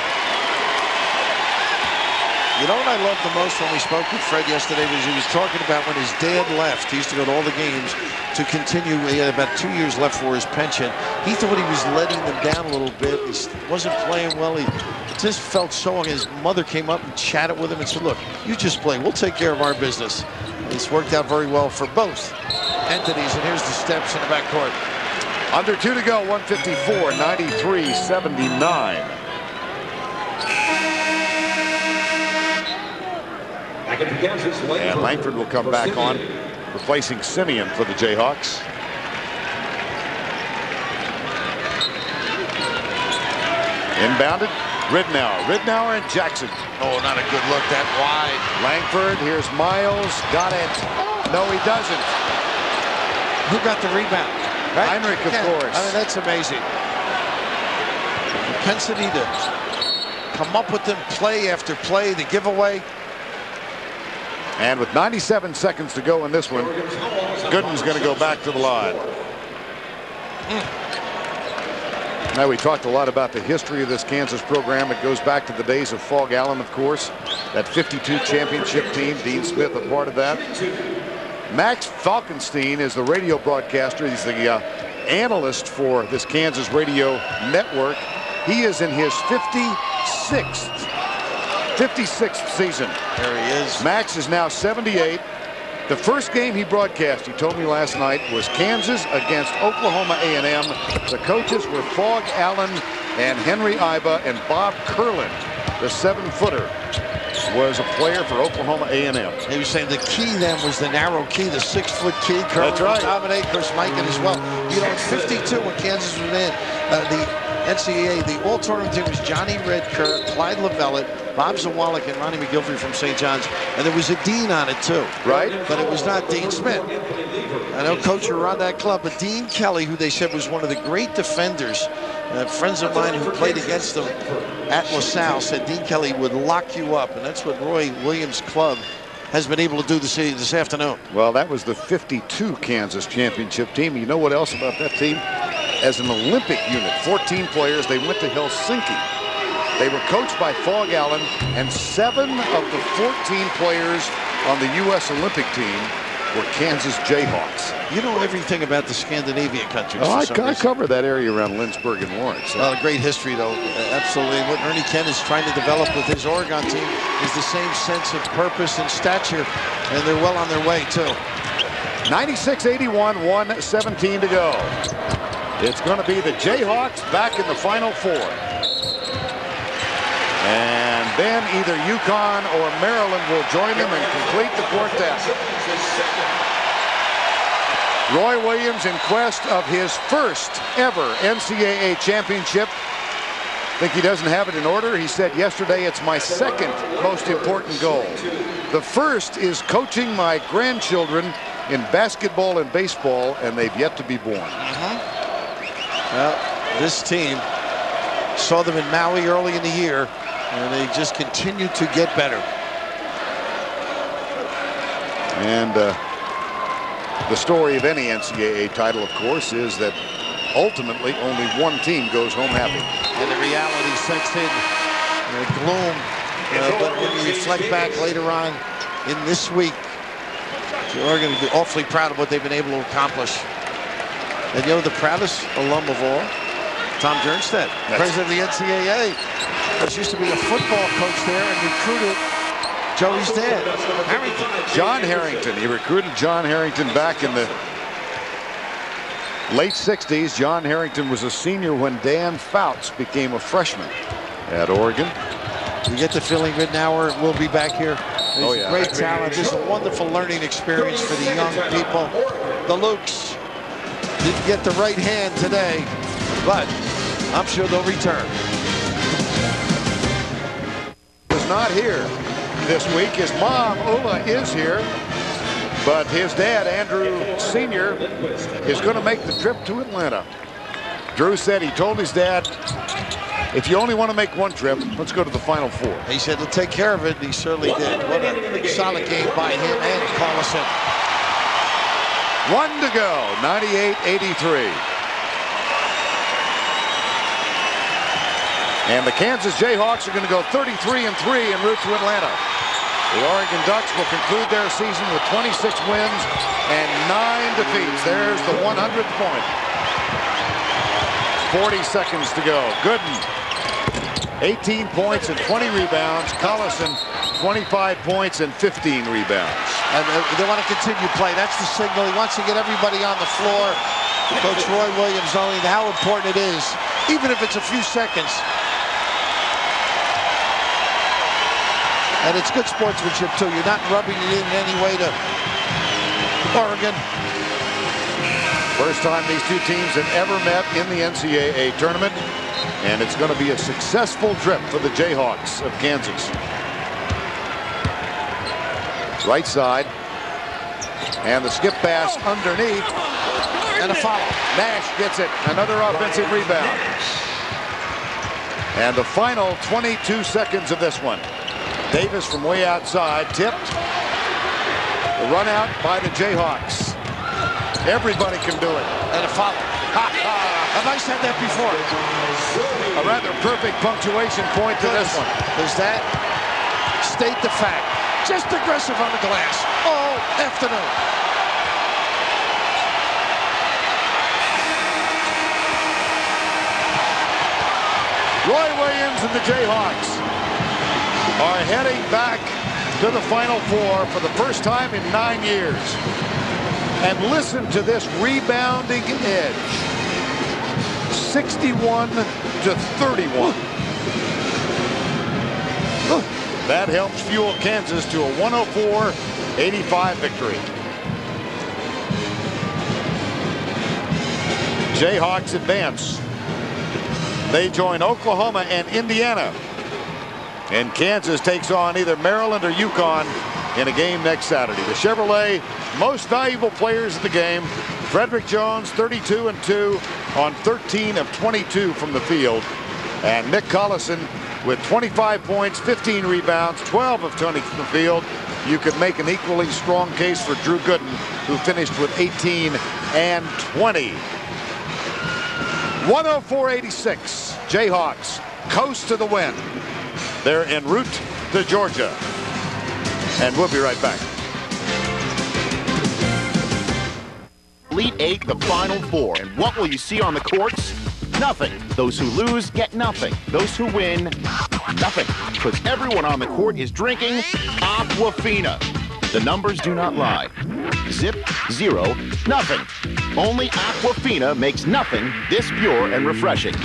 You know what I loved the most when we spoke with Fred yesterday was he was talking about when his dad left. He used to go to all the games to continue. He had about 2 years left for his pension. He thought he was letting them down a little bit. He wasn't playing well. He just felt so. His mother came up and chatted with him and said, look, you just play. We'll take care of our business. It's worked out very well for both entities. And here's the steps in the backcourt. Under 2 to go, 154, 93-79. And Langford will come back on, replacing Simeon for the Jayhawks. Inbounded, Ridenour and Jackson. Oh, not a good look that wide. Langford, here's Miles, got it. No, he doesn't. Who got the rebound? Right? Heinrich, of course. I mean, that's amazing. Propensity to come up with them play after play, the giveaway. And with 97 seconds to go in this one, Gooden's going to go back to the line. Now, we talked a lot about the history of this Kansas program. It goes back to the days of Fog Allen, of course. That 52 championship team, Dean Smith a part of that. Max Falkenstein is the radio broadcaster. He's the analyst for this Kansas radio network. He is in his 56th season. There he is. Max is now 78. The first game he broadcast, he told me last night, was Kansas against Oklahoma A&M. The coaches were Fog Allen and Henry Iba, and Bob Curlin, the 7-footer, was a player for Oklahoma A&M. He was saying the key then was the narrow key, the 6-foot key. Curlin That's right. Dominate, Chris Mikan as well. You know, in 52 when Kansas was in the NCAA, the all-tournament team was Johnny Redker, Clyde Lovellette, Bob Zawalik, and Ronnie McGilvery from St. John's. And there was a Dean on it, too. Right. But it was not Dean Smith. I know, Coach, you were on that club, but Dean Kelly, who they said was one of the great defenders, friends of mine who played against them at LaSalle said Dean Kelly would lock you up. And that's what Roy Williams' club has been able to do this afternoon. Well, that was the 52 Kansas championship team. You know what else about that team? As an Olympic unit, 14 players, they went to Helsinki. They were coached by Fog Allen, and 7 of the 14 players on the U.S. Olympic team were Kansas Jayhawks. You know everything about the Scandinavian countries. Oh, I cover that area around Lynchburg and Lawrence. Well, a great history, though. Absolutely. What Ernie Kent is trying to develop with his Oregon team is the same sense of purpose and stature, and they're well on their way, too. 96-81, 1:17 to go. It's going to be the Jayhawks back in the Final Four. And then either UConn or Maryland will join them and complete the quartet. Roy Williams in quest of his first ever NCAA championship. I think he doesn't have it in order. He said yesterday, it's my second most important goal. The first is coaching my grandchildren in basketball and baseball, and they've yet to be born. Well, this team saw them in Maui early in the year, and they just continue to get better. And the story of any NCAA title, of course, is that ultimately only one team goes home happy. And the reality sets in, the gloom. But when you reflect back later on in this week, you're going to be awfully proud of what they've been able to accomplish. And you know the proudest alum of all? Tom Jernstedt, president of the NCAA. He used to be a football coach there and recruited Joey's dad, Harrington. John Harrington. He recruited John Harrington back in the late 60s. John Harrington was a senior when Dan Fouts became a freshman at Oregon. You get the feeling Ridnour will be back here. He's Oh, yeah. great talent. This is a wonderful learning experience for the young people. The Lukes didn't get the right hand today, but I'm sure they'll return. Was not here this week. His mom, Ulla, is here, but his dad, Andrew Sr., is going to make the trip to Atlanta. Drew said he told his dad, if you only want to make one trip, let's go to the Final Four. He said he'll take care of it, and he certainly did. What a solid game by him and Collison. 1 to go, 98-83. And the Kansas Jayhawks are going to go 33-3 en route to Atlanta. The Oregon Ducks will conclude their season with 26 wins and 9 defeats. There's the 100th point. 40 seconds to go. Gooden, 18 points and 20 rebounds. Collison, 25 points and 15 rebounds. And they want to continue play. That's the signal. He wants to get everybody on the floor. Coach Roy Williams knowing how important it is, even if it's a few seconds. And it's good sportsmanship, too. You're not rubbing it in any way to Oregon. First time these two teams have ever met in the NCAA tournament. And it's going to be a successful trip for the Jayhawks of Kansas. Right side. And the skip pass underneath. And a foul. Nash gets it. Another offensive rebound. And the final 22 seconds of this one. Davis from way outside, tipped. The run out by the Jayhawks. Everybody can do it. And a foul. Have I said that before? A rather perfect punctuation point to this one. Does that state the fact? Just aggressive on the glass all afternoon. Roy Williams and the Jayhawks are heading back to the Final Four for the first time in 9 years. And listen to this rebounding edge. 61-31. That helps fuel Kansas to a 104-85 victory. Jayhawks advance. They join Oklahoma and Indiana. And Kansas takes on either Maryland or UConn in a game next Saturday. The Chevrolet most valuable players in the game. Frederick Jones, 32-2 on 13 of 22 from the field. And Nick Collison with 25 points, 15 rebounds, 12 of 20 from the field. You could make an equally strong case for Drew Gooden, who finished with 18 and 20. 104-86. Jayhawks coast to the win. They're en route to Georgia. And we'll be right back. Elite Eight, the Final Four. And what will you see on the courts? Nothing. Those who lose get nothing. Those who win, nothing. Because everyone on the court is drinking Aquafina. The numbers do not lie. Zip, zero, nothing. Only Aquafina makes nothing this pure and refreshing.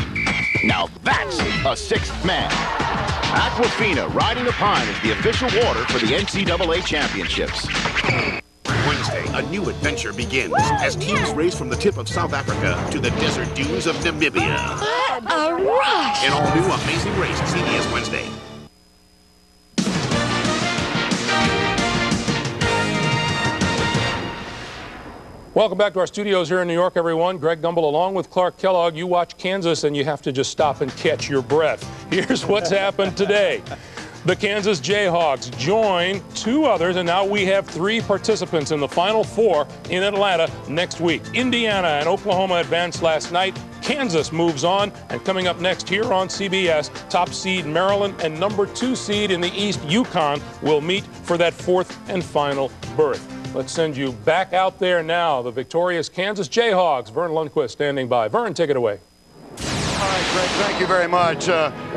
Now that's a sixth man. Aquafina Riding the Pine is the official water for the NCAA championships. Wednesday, a new adventure begins as teams race from the tip of South Africa to the desert dunes of Namibia. A rush! An all-new amazing race, CBS Wednesday. Welcome back to our studios here in New York, everyone. Greg Gumbel along with Clark Kellogg. You watch Kansas and you have to just stop and catch your breath. Here's what's happened today. The Kansas Jayhawks join two others, and now we have three participants in the Final Four in Atlanta next week. Indiana and Oklahoma advanced last night. Kansas moves on, and coming up next here on CBS, top seed Maryland and number 2 seed in the East, UConn, will meet for that fourth and final berth. Let's send you back out there now. The victorious Kansas Jayhawks. Vern Lundquist standing by. Vern, take it away. All right, Greg, thank you very much.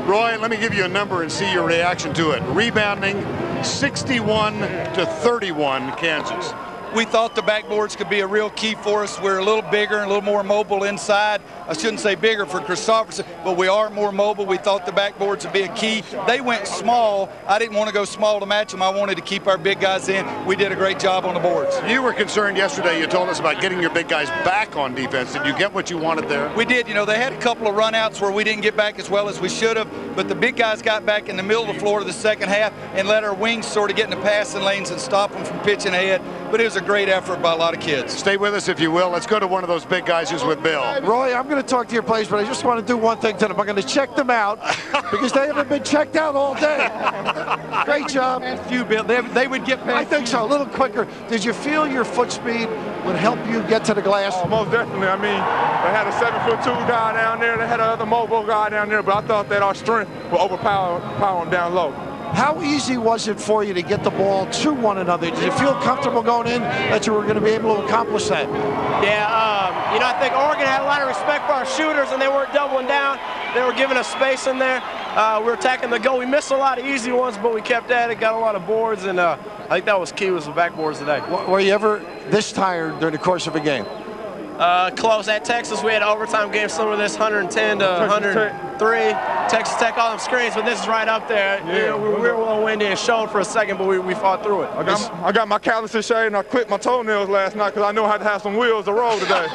Roy, let me give you a number and see your reaction to it. Rebounding, 61-31, Kansas. We thought the backboards could be a real key for us. We're a little bigger and a little more mobile inside. I shouldn't say bigger for Christopherson, but we are more mobile. We thought the backboards would be a key. They went small. I didn't want to go small to match them. I wanted to keep our big guys in. We did a great job on the boards. You were concerned yesterday. You told us about getting your big guys back on defense. Did you get what you wanted there? We did. You know, they had a couple of runouts where we didn't get back as well as we should have, but the big guys got back in the middle of the floor of the second half and let our wings sort of get in the passing lanes and stop them from pitching ahead. But it was a great effort by a lot of kids. Stay with us if you will. Let's go to one of those big guys who's with Bill. Roy, I'm going to talk to your players, but I just want to do one thing to them. I'm going to check them out because they haven't been checked out all day. Great job. Few, Bill. They would get past. I think so. A little quicker. Did you feel your foot speed would help you get to the glass? Oh, most definitely. I mean, they had a 7'2" guy down there. They had another mobile guy down there, but I thought that our strength would overpower them down low. How easy was it for you to get the ball to one another? Did you feel comfortable going in that you were going to be able to accomplish that? Yeah, you know, I think Oregon had a lot of respect for our shooters, and they weren't doubling down. They were giving us space in there. We were attacking the goal. We missed a lot of easy ones, but we kept at it, got a lot of boards, and I think that was key, was the backboards today. Were you ever this tired during the course of a game? Close. At Texas, we had an overtime game similar to this, 110 to 103. Texas Tech, all them screens, but this is right up there. Yeah. You know, we were a little windy and showed for a second, but we fought through it. I got my callus in shade, and I clipped my toenails last night because I knew I had to have some wheels to roll today.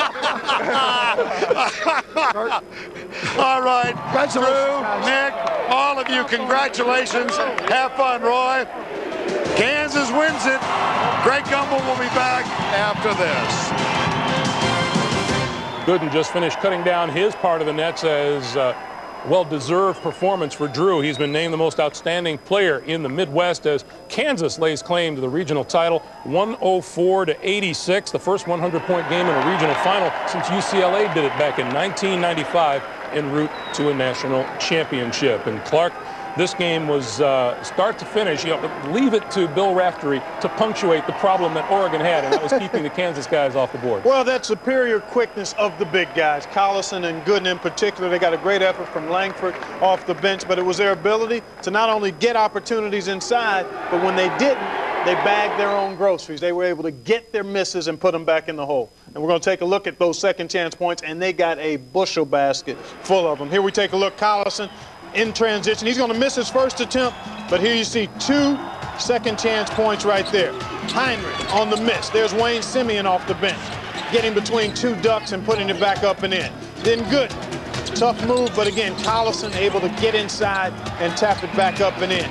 All right, Drew, Nick, all of you, congratulations. Have fun, Roy. Kansas wins it. Greg Gumbel will be back after this. Gooden just finished cutting down his part of the nets as well-deserved performance for Drew. He's been named the most outstanding player in the Midwest as Kansas lays claim to the regional title, 104-86, the first 100-point game in a regional final since UCLA did it back in 1995 en route to a national championship. And Clark, this game was start to finish. You know, leave it to Bill Raftery to punctuate the problem that Oregon had, and that was keeping the Kansas guys off the board. Well, that superior quickness of the big guys, Collison and Gooden in particular. They got a great effort from Langford off the bench, but it was their ability to not only get opportunities inside, but when they didn't, they bagged their own groceries. They were able to get their misses and put them back in the hole. And we're going to take a look at those second chance points, and they got a bushel basket full of them. Here we take a look, Collison in transition. He's going to miss his first attempt, but here you see 2 second chance points right there. Heinrich on the miss. There's Wayne Simeon off the bench, getting between 2 ducks and putting it back up and in. Then good. Tough move, but again, Collison able to get inside and tap it back up and in.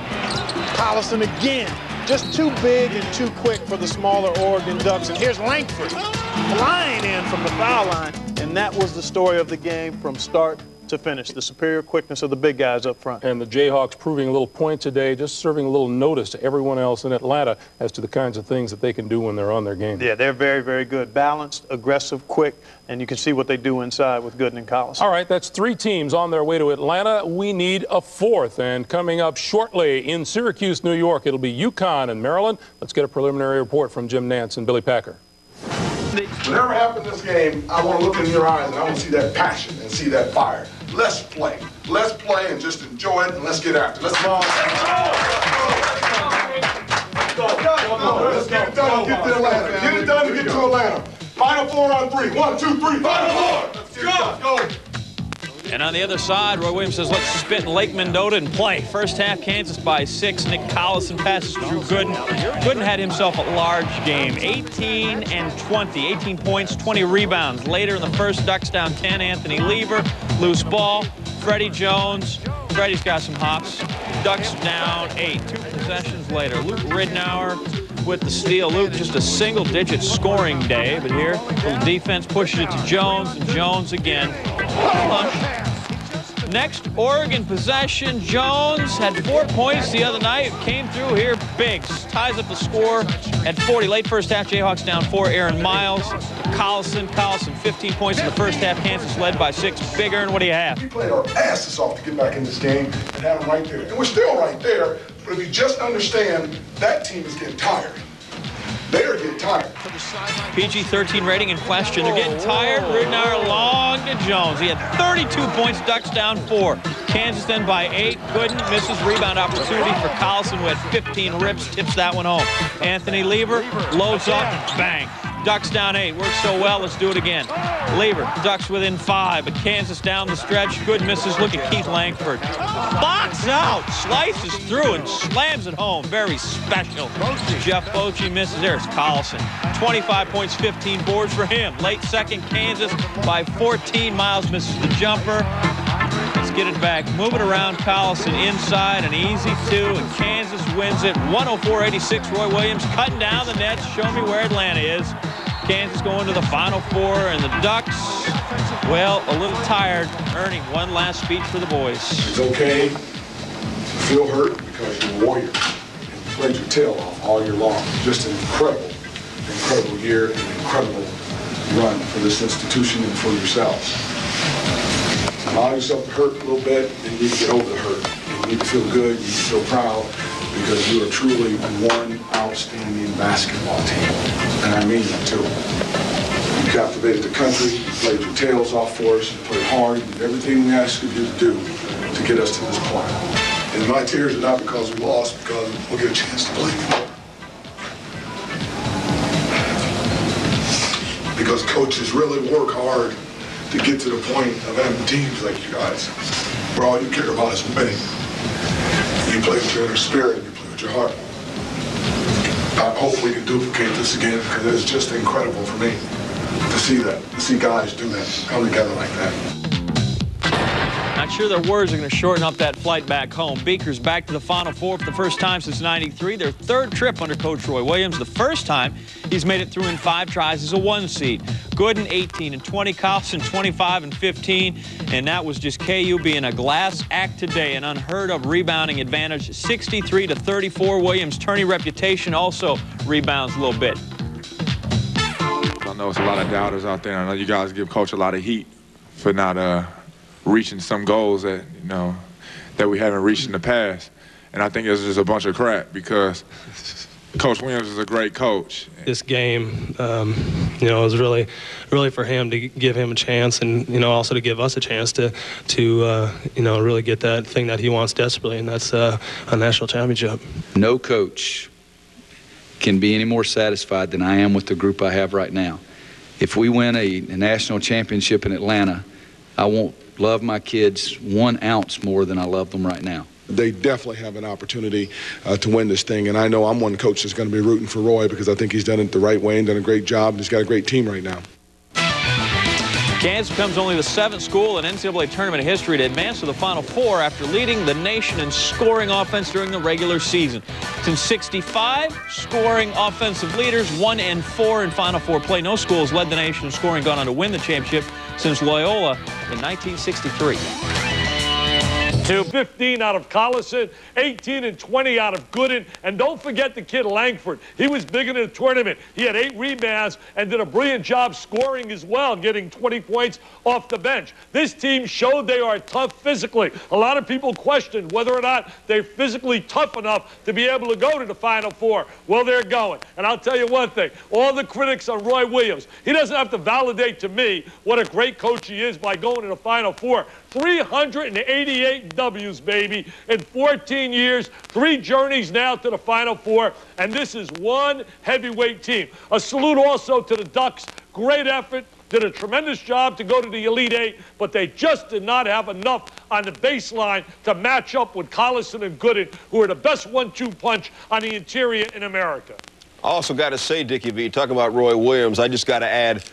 Collison again, just too big and too quick for the smaller Oregon Ducks. And here's Langford flying in from the foul line, and that was the story of the game from start to finish, the superior quickness of the big guys up front. And the Jayhawks proving a little point today, just serving a little notice to everyone else in Atlanta as to the kinds of things that they can do when they're on their game. Yeah, they're very, very good. Balanced, aggressive, quick, and you can see what they do inside with Gooden and Collison. All right, that's 3 teams on their way to Atlanta. We need a 4th, and coming up shortly in Syracuse, New York, it'll be UConn and Maryland. Let's get a preliminary report from Jim Nance and Billy Packer. Whatever happened in this game, I want to look in your eyes and I want to see that passion and see that fire. Let's play. Let's play and just enjoy it and let's get after it. Let's go. Let's get it done and get to Atlanta. Get it done and get to Atlanta. Final 4 on 3. 1, 2, 3. Final 4. Let's go. And on the other side, Roy Williams says, let's spit in Lake Mendota and play. First half, Kansas by 6. Nick Collison passes through Gooden. Gooden had himself a large game, 18 and 20. 18 points, 20 rebounds. Later in the first, Ducks down 10. Anthony Lever, loose ball. Freddie Jones. Freddie's got some hops. Ducks down 8. 2 possessions later. Luke Ridnour with the steal. Luke, just a single-digit scoring day, but here, little defense pushes it to Jones, and Jones again. Punch. Next Oregon possession. Jones had 4 points the other night. Came through here big. Ties up the score at 40. Late first half, Jayhawks down 4. Aaron Miles. Collison, 15 points in the first half. Kansas led by 6. Big Aaron, what do you have? We played our asses off to get back in this game and have them right there. And we're still right there, but if you just understand, that team is getting tired. They are getting tired. PG-13 rating in question. They're getting tired. Ridenour long to Jones. He had 32 points, Ducks down 4. Kansas then by 8. Gooden misses rebound opportunity for Collison, who had 15 rips, tips that one home. Anthony Lever loads up, bang. Ducks down 8. Works so well, let's do it again. Lever, Ducks within 5, but Kansas down the stretch. Good misses. Look at Keith Langford. Box out, slices through and slams it home. Very special. Jeff Bochy misses. There's Collison. 25 points, 15 boards for him. Late second, Kansas by 14. Miles misses the jumper. Let's get it back. Move it around. Collison inside, an easy 2, and Kansas wins it 104-86. Roy Williams cutting down the nets. Show me where Atlanta is. Kansas going to the Final Four, and the Ducks, well, a little tired, earning one last speech for the boys. It's okay to feel hurt because you're a warrior and you played your tail off all year long. Just an incredible year and an incredible run for this institution and for yourselves. Allow yourself to hurt a little bit, then you need to get over the hurt. You need to feel good, you need to feel proud, because you are truly one outstanding basketball team. And I mean that too. You captivated the country, you played your tails off for us, you played hard, you did everything we asked you to do to get us to this point. And my tears are not because we lost, because we'll get a chance to play anymore. Because coaches really work hard to get to the point of having teams like you guys, where all you care about is winning. You play with your inner spirit, you play with your heart. I hope we can duplicate this again, because it's just incredible for me to see that, to see guys do that, come together like that. Not sure their words are going to shorten up that flight back home. Beaker's back to the Final Four for the first time since '93. Their 3rd trip under Coach Roy Williams. The first time he's made it through in 5 tries as a 1 seed. Gooden 18 and 20, Collison 25 and 15, and that was just KU being a glass act today. An unheard of rebounding advantage, 63-34. Williams' tourney reputation also rebounds a little bit. I know it's a lot of doubters out there. I know you guys give Coach a lot of heat for not reaching some goals that, you know, that we haven't reached in the past. And I think it's just a bunch of crap, because Coach Williams is a great coach. This game, you know, was really for him to give him a chance, and, you know, also to give us a chance to you know, really get that thing that he wants desperately, and that's a national championship. No coach can be any more satisfied than I am with the group I have right now. If we win a national championship in Atlanta, I won't love my kids 1 ounce more than I love them right now. They definitely have an opportunity to win this thing, and I know I'm one coach that's going to be rooting for Roy, because I think he's done it the right way and done a great job, and he's got a great team right now. Kansas becomes only the 7th school in NCAA tournament history to advance to the Final Four after leading the nation in scoring offense during the regular season. Since '65, scoring offensive leaders, 1 and 4 in Final Four play. No school has led the nation in scoring, gone on to win the championship since Loyola in 1963. 15 out of Collison, 18 and 20 out of Gooden, and don't forget the kid Langford. He was big in the tournament. He had 8 rebounds and did a brilliant job scoring as well, getting 20 points off the bench. This team showed they are tough physically. A lot of people questioned whether or not they're physically tough enough to be able to go to the Final Four. Well, they're going. And I'll tell you one thing, all the critics on Roy Williams, he doesn't have to validate to me what a great coach he is by going to the Final Four. 388 W's, baby, in 14 years, 3 journeys now to the Final Four, and this is one heavyweight team. A salute also to the Ducks. Great effort, did a tremendous job to go to the Elite 8, but they just did not have enough on the baseline to match up with Collison and Gooden, who are the best 1-2 punch on the interior in America. I also got to say, Dickie V, talking about Roy Williams, I just got to add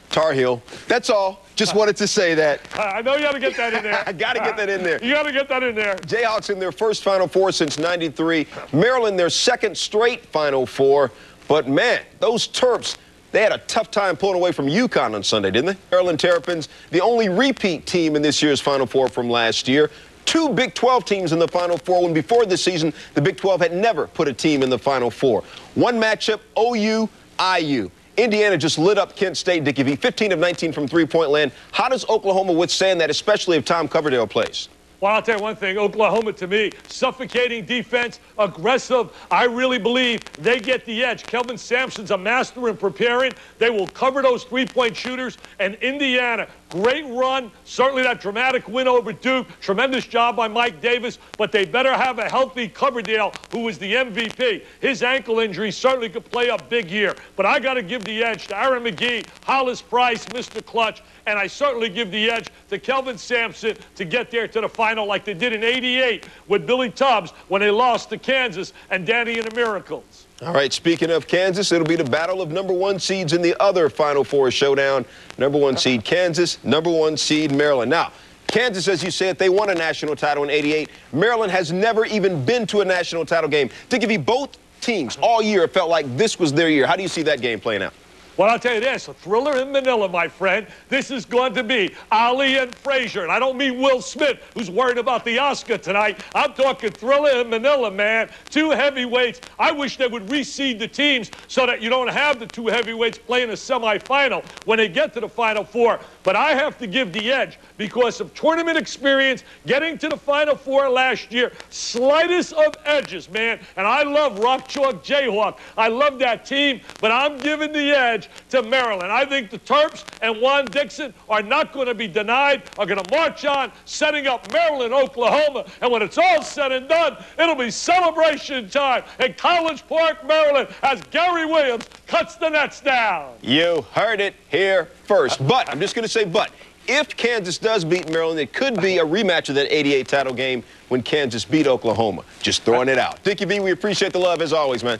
Tar Heel. That's all. Just wanted to say that. I know you got to get that in there. I got to get that in there. You got to get that in there. Jayhawks in their first Final Four since '93. Maryland, their 2nd straight Final Four. But, man, those Terps, they had a tough time pulling away from UConn on Sunday, didn't they? Maryland Terrapins, the only repeat team in this year's Final Four from last year. 2 Big 12 teams in the Final Four, when before this season, the Big 12 had never put a team in the Final Four. One matchup, OU-IU. Indiana just lit up Kent State, Dickie V, 15 of 19 from three-point land. How does Oklahoma withstand that, especially if Tom Coverdale plays? Well, I'll tell you one thing. Oklahoma, to me, suffocating defense, aggressive. I really believe they get the edge. Kelvin Sampson's a master in preparing. They will cover those three-point shooters. And Indiana, great run. Certainly that dramatic win over Duke. Tremendous job by Mike Davis. But they better have a healthy Coverdale, who was the MVP. His ankle injury certainly could play up big here. But I got to give the edge to Aaron McGee, Hollis Price, Mr. Clutch. And I certainly give the edge to Kelvin Sampson to get there to the final like they did in '88 with Billy Tubbs when they lost to Kansas and Danny and the Miracles. All right, speaking of Kansas, it'll be the battle of #1 seeds in the other Final Four showdown. #1 seed Kansas, #1 seed Maryland. Now, Kansas, as you said, they won a national title in '88. Maryland has never even been to a national title game. To give you both teams all year, it felt like this was their year. How do you see that game playing out? Well, I'll tell you this, a thriller in Manila, my friend. This is going to be Ali and Frazier. And I don't mean Will Smith, who's worried about the Oscar tonight. I'm talking thriller in Manila, man. Two heavyweights. I wish they would reseed the teams so that you don't have the two heavyweights playing a semifinal when they get to the Final Four. But I have to give the edge because of tournament experience, getting to the Final Four last year. Slightest of edges, man. And I love Rock Chalk Jayhawk. I love that team, but I'm giving the edge to Maryland. I think the Terps and Juan Dixon are not going to be denied, are going to march on, setting up Maryland, Oklahoma, and when it's all said and done, it'll be celebration time at College Park, Maryland, as Gary Williams cuts the nets down. You heard it here first. But, I'm just going to say but, if Kansas does beat Maryland, it could be a rematch of that '88 title game when Kansas beat Oklahoma. Just throwing it out. Dickie V, we appreciate the love as always, man.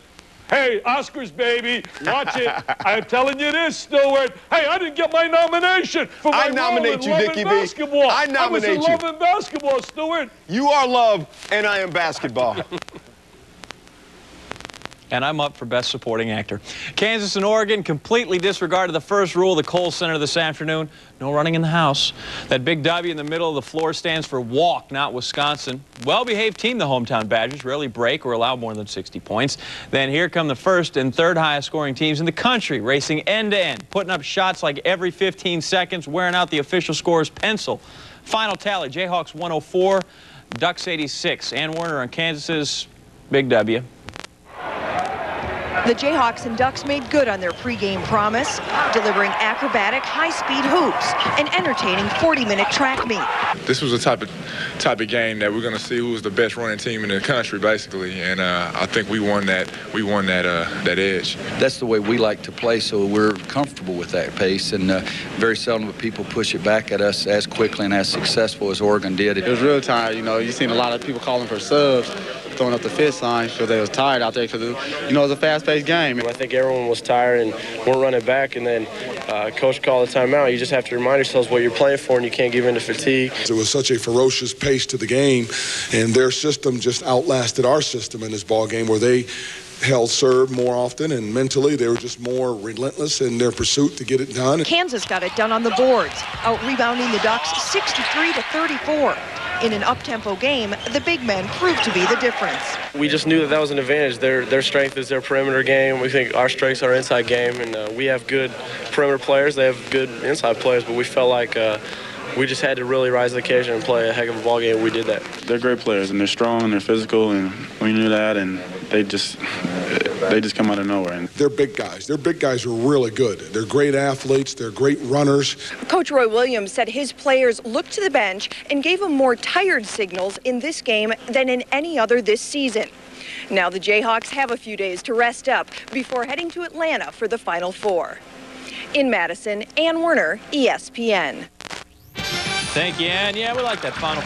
Hey, Oscars, baby, watch it. I'm telling you this, Stewart. Hey, I didn't get my nomination for my role in Love and Basketball. I nominate you. I was in Love and Basketball, Stewart. You are Love, and I am Basketball. And I'm up for Best Supporting Actor. Kansas and Oregon completely disregarded the first rule of the Kohl Center this afternoon. No running in the house. That big W in the middle of the floor stands for walk, not Wisconsin. Well-behaved team, the hometown Badgers, rarely break or allow more than 60 points. Then here come the first and third highest scoring teams in the country, racing end-to-end, putting up shots like every 15 seconds, wearing out the official scorer's pencil. Final tally, Jayhawks 104, Ducks 86. Ann Werner on Kansas's big W. The Jayhawks and Ducks made good on their pregame promise, delivering acrobatic, high-speed hoops and entertaining 40-minute track meet. This was a type of game that we're going to see who's the best running team in the country, basically, and I think we won that edge. That's the way we like to play, so we're comfortable with that pace, and very seldom do people push it back at us as quickly and as successful as Oregon did. It was real tired. You know, you've seen a lot of people calling for subs, throwing up the fist sign because they was tired out there because, you know, it was a fast-paced game. I think everyone was tired and weren't running back, and then coach called a timeout. You just have to remind yourselves what you're playing for, and you can't give in to fatigue. It was such a ferocious pace to the game, and their system just outlasted our system in this ball game, where they held serve more often, and mentally they were just more relentless in their pursuit to get it done. Kansas got it done on the boards, out-rebounding the Ducks 63-34. In an up-tempo game, the big men proved to be the difference. We just knew that was an advantage. Their strength is their perimeter game. We think our strengths are inside game, and we have good perimeter players. They have good inside players, but we felt like we just had to really rise to the occasion and play a heck of a ball game. We did that. They're great players, and they're strong, and they're physical, and we knew that, and they just come out of nowhere. And they're big guys. Their big guys are really good. They're great athletes. They're great runners. Coach Roy Williams said his players looked to the bench and gave them more tired signals in this game than in any other this season. Now the Jayhawks have a few days to rest up before heading to Atlanta for the Final Four. In Madison, Ann Werner, ESPN. Thank you, Ann. Yeah, we like that Final